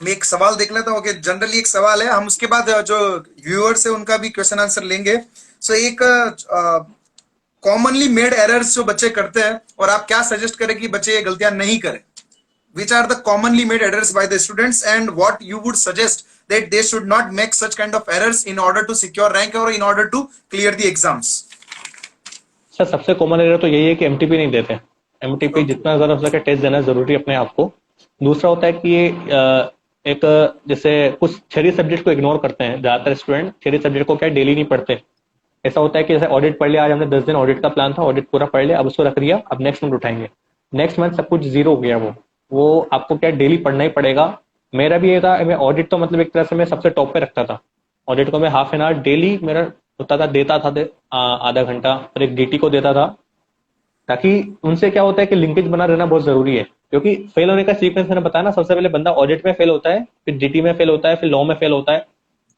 मैं एक सवाल देख लेता हूँ। ओके, जनरली एक सवाल है, हम उसके बाद जो व्यूअर्स है उनका भी क्वेश्चन आंसर लेंगे। सो एक कॉमनली मेड एरर्स जो बच्चे करते हैं, और आप क्या सजेस्ट करें कि बच्चे ये गलतियां नहीं करें। Which are the commonly made errors by the students, and what you would suggest that they should not make such kind of errors in order to secure rank or in order to clear the exams? Sir सबसे कॉमन एरर तो यही है कि एमटीपी नहीं देते। MTP Okay. जितना ज्यादा हो सके टेस्ट देना जरूरी है अपने आप को। दूसरा होता है कि ये एक, जैसे कुछ थ्योरी सब्जेक्ट को इग्नोर करते हैं ज्यादातर स्टूडेंट, थ्योरी सब्जेक्ट को क्या डेली नहीं पढ़ते। ऐसा होता है कि जैसे ऑडिट पढ़ लिया, आज हमने 10 दिन ऑडिट का प्लान था, ऑडिट पूरा पढ़ लिया, अब उसको रख दिया, अब नेक्स्ट मंथ उठाएंगे, नेक्स्ट मंथ सब कुछ जीरो हो गया। वो आपको क्या डेली पढ़ना ही पड़ेगा। मेरा भी ये था, मैं ऑडिट तो मतलब एक तरह से मैं सबसे टॉप पे रखता था। ऑडिट को मैं हाफ एन आवर डेली मेरा होता था, देता था आधा घंटा, और एक डीटी को देता था, ताकि उनसे क्या होता है कि लिंकेज बना रहना बहुत जरूरी है। क्योंकि फेल होने का सीक्वेंस मैंने बताया ना, सबसे पहले बंदा ऑडिट में फेल होता है, फिर डीटी में फेल होता है, फिर लॉ में फेल होता है।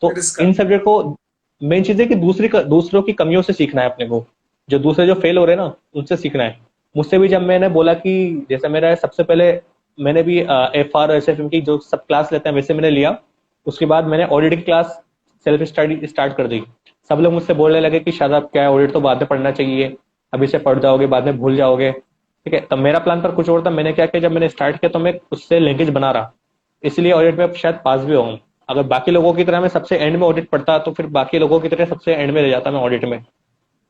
तो It is in correct. Subject को मेन चीज है कि दूसरों की कमियों से सीखना है अपने को, जो दूसरे जो फेल हो रहे हैं ना उनसे सीखना है। मुझसे भी जब मैंने बोला कि जैसे मेरा सबसे पहले मैंने भी F R S F M की जो सब क्लास लेते हैं वैसे मैंने लिया, उसके बाद मैंने ऑडिट की क्लास सेल्फ स्टडी स्टार्ट कर दी। सब लोग मुझसे बोलने लगे कि शायद क्या है, ऑडिट तो बाद में पढ़ना चाहिए, अभी से पढ़ जाओगे बाद में भूल जाओगे। ठीक है, तब मेरा प्लान पर कुछ और था। मैंने क्या किया, जब मैंने स्टार्ट किया तो मैं उससे लिंकेज बना रहा, इसलिए ऑडिट में शायद पास भी होऊं। अगर बाकी लोगों की तरह मैं सबसे एंड में ऑडिट पढ़ता तो फिर बाकी लोगों की तरह सबसे एंड में रह जाता मैं ऑडिट में।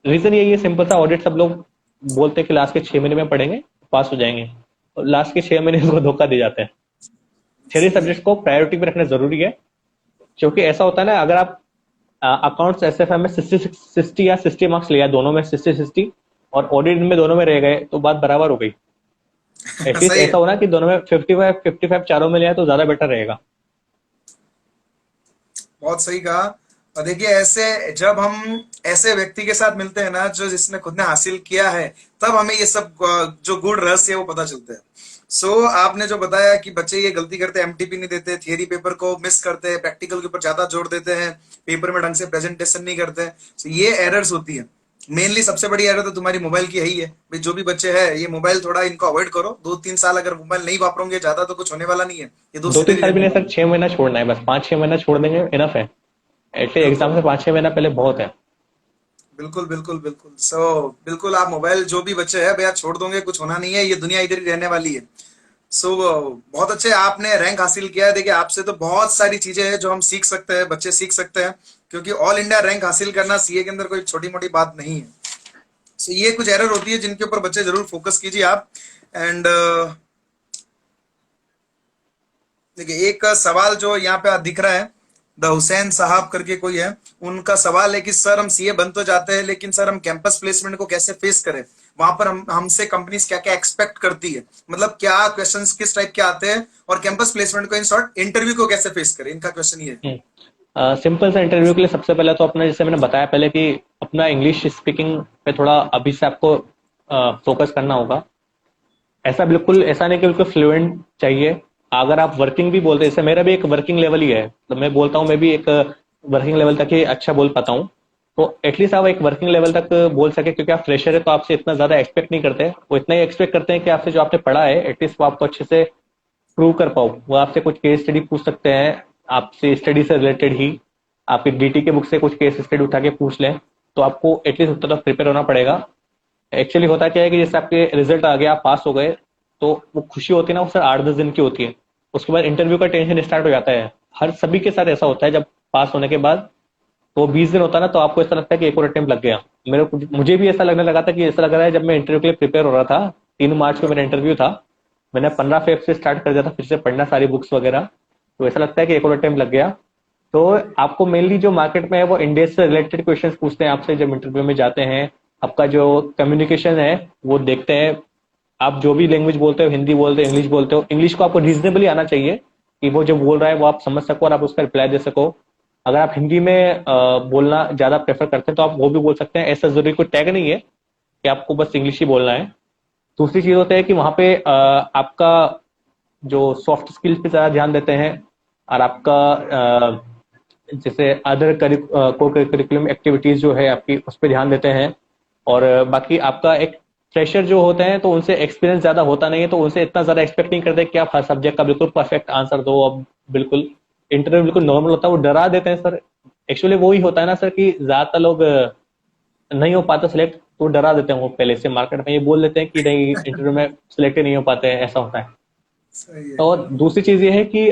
रीजन यही है सिंपल सा, ऑडिट सब लोग बोलते हैं कि लास्ट के 6 महीने में पढ़ेंगे पास हो जाएंगे, और लास्ट के 6 महीने को धोखा दे जाते हैं। थ्योरी सही है। सब्जेक्ट को प्रायोरिटी पे रखना जरूरी है, क्योंकि ऐसा होता है ना, अगर आप अकाउंट्स एसएफएम में 60 या 60 मार्क्स लिया, दोनों में 60 और ऑडिट में दोनों में रह गए, तो बात बराबर हो गई। एटलीस्ट सही है। ऐसा होना कि दोनों में 55 चारों में लिया तो ज्यादा बेटर रहेगा। बहुत सही कहा। और देखिए, ऐसे जब हम ऐसे व्यक्ति के साथ मिलते हैं ना, जो जिसने खुद ने हासिल किया है, तब हमें ये सब जो गुण रहस्य है वो पता चलते हैं। सो आपने जो बताया कि बच्चे ये गलती करते हैं, एमटीपी नहीं देते, थियरी पेपर को मिस करते हैं, प्रैक्टिकल के ऊपर ज्यादा जोर देते हैं, पेपर में ढंग से प्रेजेंटेशन नहीं करते हैं, so ये एरर्स होती है। मेनली सबसे बड़ी एरर तो तुम्हारी मोबाइल की यही है भाई। जो भी बच्चे हैं, ये मोबाइल थोड़ा इनको अवॉइड करो। 2-3 साल अगर मोबाइल नहीं वापरोगे, ज्यादा तो कुछ होने वाला नहीं है, ये दो दोस्ती तीन तेरी साल भी रहने नहीं सर, वाली है। 6 महीना छोड़ना है बस, 5-6 महीना छोड़ देंगे इनफ है। एटलीस्ट बिल्कुल एग्जाम से 5-6 महीना पहले बहुत है। बिल्कुल बिल्कुल बिल्कुल। बिल्कुल आप मोबाइल, जो भी बच्चे हैं भैया, छोड़ दोगे कुछ होना नहीं है, ये दुनिया इधर ही रहने वाली है। सो बहुत अच्छे, आपने रैंक हासिल किया है। देखिए, आपसे तो बहुत सारी चीजें हैं जो हम सीख सकते हैं, बच्चे सीख सकते हैं, क्योंकि ऑल इंडिया रैंक हासिल करना सीए के अंदर कोई छोटी मोटी बात नहीं है। सो ये कुछ एरर होती है जिनके ऊपर बच्चे जरूर फोकस कीजिए आप। एंड देखिए, एक सवाल जो यहाँ पे दिख रहा है, द हुसैन साहब करके कोई है, उनका सवाल है कि सर हम सीए बन तो जाते हैं, लेकिन सर हम कैंपस प्लेसमेंट को कैसे फेस करें, वहां पर हम हमसे कंपनीज क्या क्या एक्सपेक्ट करती है, मतलब क्या क्वेश्चंस किस टाइप के आते हैं, और कैंपस प्लेसमेंट को इन शॉर्ट इंटरव्यू को कैसे फेस करें, इनका क्वेश्चन ये है। सिंपल सा इंटरव्यू के लिए सबसे पहले तो अपना, जैसे मैंने बताया पहले, कि अपना इंग्लिश स्पीकिंग पे थोड़ा अभी से आपको फोकस करना होगा। ऐसा बिल्कुल ऐसा नहीं कि बिल्कुल फ्लुएंट चाहिए। अगर आप वर्किंग भी बोलते हैं, जैसे मेरा भी एक वर्किंग लेवल ही है, तो मैं बोलता हूँ मैं भी एक वर्किंग लेवल तक ही अच्छा बोल पाता हूँ। तो एटलीस्ट आप एक वर्किंग लेवल तक बोल सके, क्योंकि आप फ्रेशर है तो आपसे इतना ज्यादा एक्सपेक्ट नहीं करते। वो इतना ही एक्सपेक्ट करते हैं कि आपसे जो आपने पढ़ा है एटलीस्ट वो आपको अच्छे से प्रूव कर पाओ। वो आपसे कुछ केस स्टडी पूछ सकते हैं, आपसे स्टडी से रिलेटेड ही आपकी डीटी के बुक से कुछ केस स्टडी उठा के पूछ लें, तो आपको एटलीस्ट उतना प्रिपेयर होना पड़ेगा। एक्चुअली होता क्या है कि जैसे आपके रिजल्ट आ गया, आप पास हो गए, तो वो खुशी होती है ना, वो सर 8-10 दिन की होती है। उसके बाद इंटरव्यू का टेंशन स्टार्ट हो जाता है। हर सभी के साथ ऐसा होता है, जब पास होने के बाद तो 20 दिन होता है ना, तो आपको ऐसा लगता है कि एक और अटेम्प्ट लग गया। मुझे भी ऐसा लगने लगा था कि ऐसा लग रहा है, जब मैं इंटरव्यू के लिए प्रिपेयर हो रहा था, 3 मार्च को मेरा इंटरव्यू था, मैंने 15 फेब से स्टार्ट कर दिया था फिर से पढ़ना सारी बुक्स वगैरह। तो ऐसा लगता है कि एक और अटेम्प्ट लग गया। तो आपको मेनली जो मार्केट में है वो इंडिया से रिलेटेड क्वेश्चंस पूछते हैं आपसे जब इंटरव्यू में जाते हैं। आपका जो कम्युनिकेशन है वो देखते हैं। आप जो भी लैंग्वेज बोलते हो, हिंदी बोलते हो, इंग्लिश बोलते हो, इंग्लिश को आपको रीजनेबली आना चाहिए कि वो जो बोल रहा है वो आप समझ सको और आप उसका रिप्लाई दे सको। अगर आप हिंदी में बोलना ज्यादा प्रेफर करते हैं तो आप वो भी बोल सकते हैं, ऐसा जरूरी कोई टैग नहीं है कि आपको बस इंग्लिश ही बोलना है। दूसरी चीज होता है कि वहां पे आपका जो सॉफ्ट स्किल्स पे ज्यादा ध्यान देते हैं, और आपका जैसे अदर को करिकुलम एक्टिविटीज जो है आपकी उस पर ध्यान देते हैं। और बाकी आपका एक फ्रेशर जो होते हैं तो उनसे एक्सपीरियंस ज्यादा होता नहीं है, तो उनसे इतना ज्यादा एक्सपेक्ट नहीं करते कि आप हर सब्जेक्ट का बिल्कुल परफेक्ट आंसर दो। अब बिल्कुल इंटरव्यू बिल्कुल नॉर्मल होता है, वो डरा देते हैं सर। एक्चुअली वो ही होता है ना सर कि ज्यादातर लोग नहीं हो पाते सिलेक्ट, तो डरा देते हैं। वो पहले से मार्केट में ये बोल देते हैं कि नहीं, इंटरव्यू में सिलेक्ट ही नहीं हो पाते हैं, ऐसा होता है। सही है। और दूसरी चीज ये है कि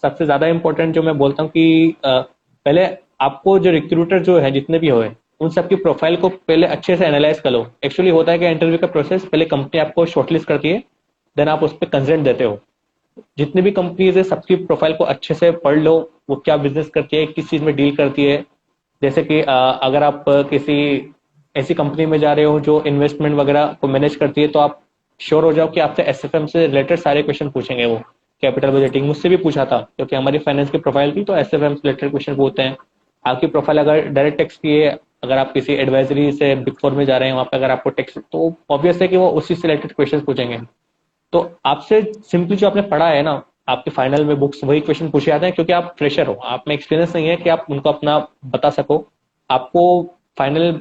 सबसे ज्यादा इंपॉर्टेंट जो मैं बोलता हूँ कि पहले आपको जो रिक्रूटर जो है जितने भी हुए, उन सबकी प्रोफाइल को पहले अच्छे से एनालाइज कर लो। एक्चुअली होता है कि इंटरव्यू का प्रोसेस पहले कंपनी आपको शॉर्टलिस्ट करती है, देन आप उस पर कंसेंट देते हो। जितनी भी कंपनीज है सबकी प्रोफाइल को अच्छे से पढ़ लो, वो क्या बिजनेस करती है, किस चीज में डील करती है। जैसे कि अगर आप किसी ऐसी कंपनी में जा रहे हो जो इन्वेस्टमेंट वगैरह को मैनेज करती है, तो आप श्योर हो जाओ कि आपसे एसएफएम से रिलेटेड सारे क्वेश्चन पूछेंगे वो। कैपिटल बजटिंग मुझसे भी पूछा था, क्योंकि हमारी फाइनेंस की प्रोफाइल थी, तो एसएफएम से रिलेटेड क्वेश्चन पूछते हैं। आपकी प्रोफाइल अगर डायरेक्ट टैक्स की है, अगर आप किसी एडवाइजरी से बिग फोर में जा रहे हैं, वहां पे अगर आपको टैक्स, तो ऑब्वियस है कि वो उसी से रिलेटेड क्वेश्चन पूछेंगे। तो आपसे सिंपली जो आपने पढ़ा है ना, आपके फाइनल में बुक्स वही क्वेश्चन पूछे जाते हैं, क्योंकि आप फ्रेशर हो, आप में एक्सपीरियंस नहीं है कि आप उनको अपना बता सको। आपको फाइनल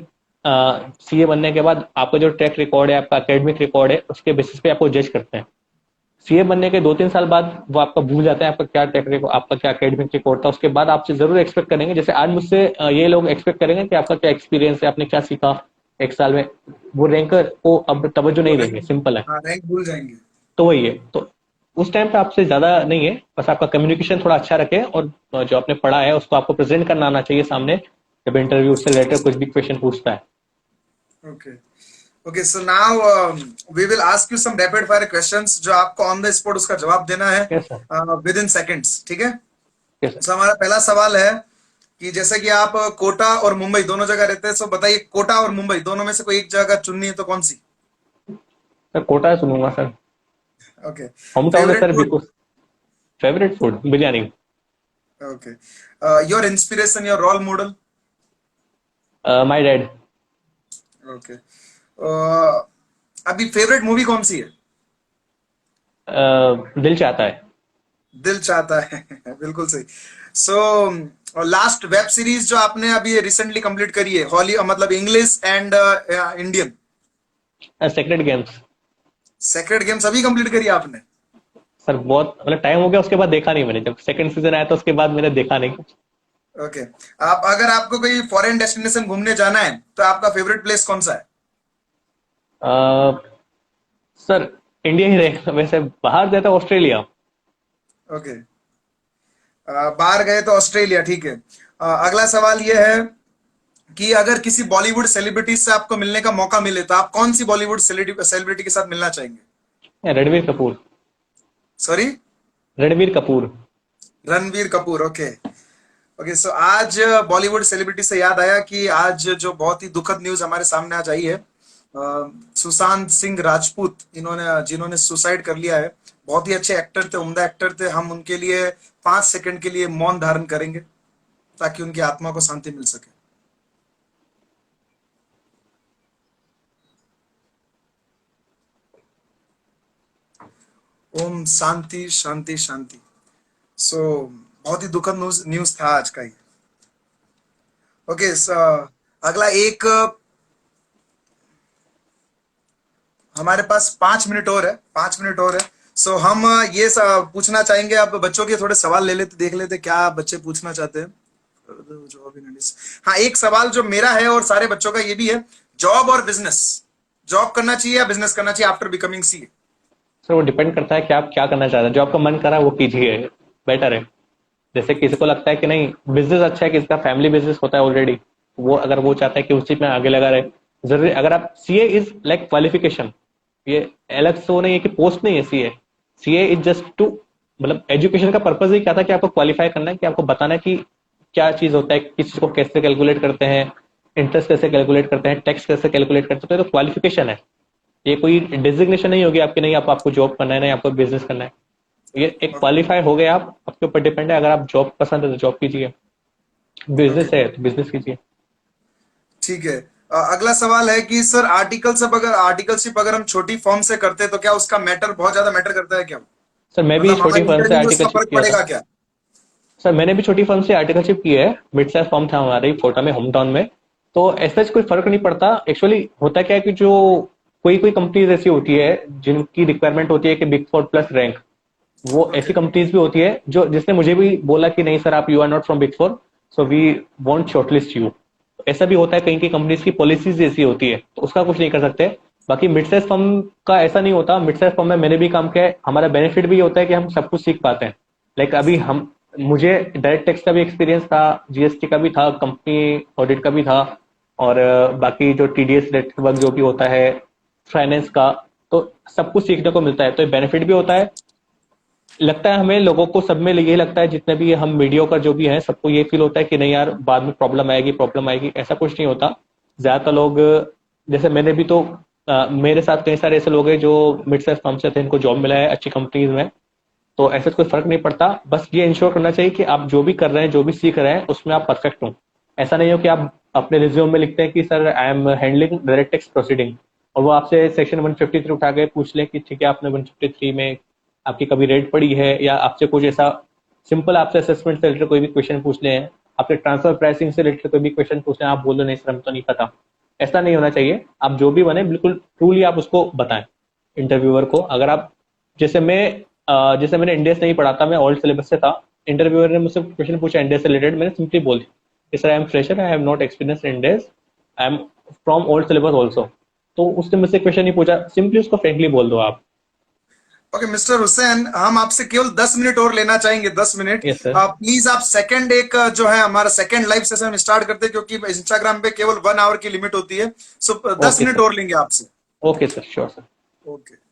सीए बनने के बाद आपका जो ट्रैक रिकॉर्ड है, आपका एकेडमिक रिकॉर्ड है, उसके बेसिस पे आपको जज करते हैं। सीए बनने के 2-3 साल बाद वो आपका भूल जाते हैं, आपका क्या ट्रैक रिकॉर्ड, आपका क्या एकेडमिक रिकॉर्ड था। उसके बाद आपसे जरूर एक्सपेक्ट करेंगे, जैसे आज मुझसे ये लोग एक्सपेक्ट करेंगे कि आपका क्या एक्सपीरियंस है, आपने क्या सीखा 1 साल में। वो रैंकर को अब तवज्जो वो नहीं देंगे, रैंक, सिंपल है। हाँ रैंक भूल जाएंगे। तो वही है। तो उस टाइम पे आपसे ज्यादा नहीं है, बस आपका कम्युनिकेशन थोड़ा अच्छा रखे, और जो आपने पढ़ा है उसको आपको प्रेजेंट करना आना चाहिए सामने, जब इंटरव्यू से रिलेटेड कुछ भी क्वेश्चन पूछता है। Okay. Okay, so now we will ask you some rapid fire questions जो आपको ऑन द स्पॉट उसका जवाब देना है कैसा? विद इन सेकंड्स, ठीक है? कैसा? सो हमारा पहला सवाल है कि जैसे कि आप कोटा और मुंबई दोनों जगह रहते हैं, सो बताइए कोटा और मुंबई दोनों में से कोई एक जगह चुननी है तो कौन सी? सर कोटा है, सुनूंगा सर। ओके। होम टाउन है फेवरेट सर फूड? बिल्कुल। Favourite food biryani. Okay. Your inspiration, your role model? My dad. Okay. अभी फेवरेट मूवी कौन सी है? दिल चाहता है। दिल चाहता है। बिल्कुल सही। सो लास्ट वेब सीरीज जो आपने अभी रिसेंटली कंप्लीट करी है, हॉली मतलब English and Indian? Sacred Games. Sacred Games अभी कंप्लीट करी आपने? सर बहुत मतलब टाइम हो गया, उसके बाद देखा नहीं मैंने, जब सेकंड सीजन आया था उसके बाद मैंने देखा नहीं। ओके। आप अगर आपको कोई फॉरेन डेस्टिनेशन घूमने जाना है तो आपका फेवरेट प्लेस कौन सा है? सर इंडिया ही रहेगा वैसे, बाहर जाता ऑस्ट्रेलिया। ओके। बाहर गए तो ऑस्ट्रेलिया, ठीक है। अगला सवाल ये है कि अगर किसी बॉलीवुड सेलिब्रिटी से आपको मिलने का मौका मिले तो आप कौन सी बॉलीवुड सेलिब्रिटी के साथ मिलना चाहेंगे? Ranbir Kapoor. Sorry? Ranbir Kapoor. Ranbir Kapoor, okay. Okay, so आज बॉलीवुड सेलिब्रिटी से याद आया कि आज जो बहुत ही दुखद न्यूज हमारे सामने आज आई है, सुशांत सिंह राजपूत, इन्होंने जिन्होंने सुसाइड कर लिया है। बहुत ही अच्छे एक्टर थे, उम्दा एक्टर थे। हम उनके लिए 5 सेकंड के लिए मौन धारण करेंगे ताकि उनकी आत्मा को शांति मिल सके। ओम शांति शांति शांति। सो बहुत ही दुखद न्यूज न्यूज था आज का ही। ओके, अगला एक हमारे पास 5 मिनट और है, 5 मिनट और है। सो हम ये पूछना चाहेंगे, अब बच्चों के थोड़े सवाल ले लेते, देख लेते क्या बच्चे पूछना चाहते हैं। हाँ, एक सवाल जो मेरा है और सारे बच्चों का ये भी है, जॉब और बिजनेस, जॉब करना चाहिए या बिजनेस करना चाहिए आफ्टर बिकमिंग सीए? सर वो डिपेंड करता है कि आप क्या करना चाहते हैं। जो आपका मन करा वो कीजिए, बेटर है। जैसे किसी को लगता है कि नहीं बिजनेस अच्छा है, किसी का फैमिली बिजनेस होता है ऑलरेडी, वो अगर वो चाहता है कि उस चीज में आगे लगा रहे, जरूरी अगर आप सीए इज लाइक क्वालिफिकेशन, ये अलग से वो नहीं है कि पोस्ट नहीं है CA. CA is just to, मतलब एजुकेशन का पर्पज ही क्या था कि आपको क्वालिफाई करना है, कि आपको बताना है कि क्या चीज होता है, किस चीज को कैसे कैलकुलेट करते हैं, इंटरेस्ट कैसे कैलकुलेट करते हैं, टैक्स कैसे कैलकुलेट करते हैं। तो क्वालिफिकेशन है, ये कोई डिजिग्नेशन नहीं होगी आपकी, नहीं आपको जॉब करना है, नहीं आपको बिजनेस करना है। ये एक क्वालिफाई हो गए आप, आपके ऊपर डिपेंड है। अगर आप जॉब पसंद है तो जॉब कीजिए, ओके, बिजनेस है तो बिजनेस कीजिए। ठीक है। अगला सवाल है कि सर आर्टिकलशिप अगर हम छोटी फॉर्म से करते हैं तो क्या उसका मैटर बहुत ज्यादा मैटर करता है क्या? सर मैं भी मतलब छोटी हमारी फर्म से इंटरव्यू में उसका आर्टिकलशिप फर्क किया था। पड़ेगा क्या? सर मैंने भी छोटी फर्म से आर्टिकलशिप की है, मिड साइज फर्म था हमारे फोटा में, होम टाउन में। तो ऐसा कोई फर्क नहीं पड़ता। एक्चुअली होता क्या है कि जो कोई कोई कंपनीज ऐसी होती है जिनकी रिक्वायरमेंट होती है कि बिग फोर प्लस रैंक, वो ओके, ऐसी कंपनीज भी होती है जो जिसने मुझे भी बोला कि नहीं सर आप you are not from Big Four, so we won't shortlist you. ऐसा भी होता है, कहीं की कंपनीज की पॉलिसीज ऐसी होती है, तो उसका कुछ नहीं कर सकते। बाकी मिड साइज फर्म का ऐसा नहीं होता। मिड साइज फर्म में मैंने भी काम किया है, हमारा बेनिफिट भी होता है कि हम सब कुछ सीख पाते हैं। लाइक अभी हम, मुझे डायरेक्ट टैक्स का भी एक्सपीरियंस था, जीएसटी का भी था, कंपनी ऑडिट का भी था, और बाकी जो टीडीएस वर्क जो भी होता है, फाइनेंस का, तो सब कुछ सीखने को मिलता है। तो बेनिफिट भी होता है। लगता है हमें लोगों को सब में यही लगता है, जितने भी हम मीडियो का जो भी है, सबको ये फील होता है कि नहीं यार बाद में प्रॉब्लम आएगी प्रॉब्लम आएगी। ऐसा कुछ नहीं होता। ज्यादातर लोग, जैसे मैंने भी तो मेरे साथ कई सारे ऐसे लोग हैं जो मिड साइज फर्म से थे, इनको जॉब मिला है अच्छी कंपनीज में। तो ऐसे कोई फर्क नहीं पड़ता। बस ये इंश्योर करना चाहिए कि आप जो भी कर रहे हैं, जो भी सीख रहे हैं, उसमें आप परफेक्ट हो। ऐसा नहीं हो कि आप अपने रिज्यूम में लिखते हैं कि sir I am handling direct tax proceeding, और वो आपसे सेक्शन 153 उठा के पूछ ले कि ठीक है आपने 153 में आपकी कभी रेड पड़ी है, या आपसे कुछ ऐसा सिंपल आपसे असेसमेंट से रिलेटेड कोई भी क्वेश्चन पूछ ले हैं, आपसे ट्रांसफर प्राइसिंग से रिलेटेड कोई भी क्वेश्चन पूछ लें, आप बोल दो नहीं सर हमें तो नहीं पता। ऐसा नहीं होना चाहिए। आप जो भी बने बिल्कुल ट्रूली आप उसको बताएं इंटरव्यूअर को। अगर आप, जैसे मैं जैसे मैंने इंडियस नहीं पढ़ा था, मैं ओल्ड सिलेबस से था, इंटरव्यूअर ने मुझसे क्वेश्चन पूछा इंडिया से रिलेटेड, मैंने सिंपली बोल दिया कि sir I M fresher, I have not experience in Indians, I am from old syllabus also. तो उसने मुझसे क्वेश्चन नहीं पूछा, सिंपली उसको फ्रेंकली बोल दो आप। ओके मिस्टर हुसैन, हम आपसे केवल 10 मिनट और लेना चाहेंगे, 10 मिनट। Yes sir. प्लीज आप सेकंड एक जो है हमारा सेकंड लाइव सेशन स्टार्ट करते हैं, क्योंकि इंस्टाग्राम पे केवल 1 आवर की लिमिट होती है। सो 10 ओके मिनट सर। और लेंगे आपसे। Okay sir, sure sir. Okay.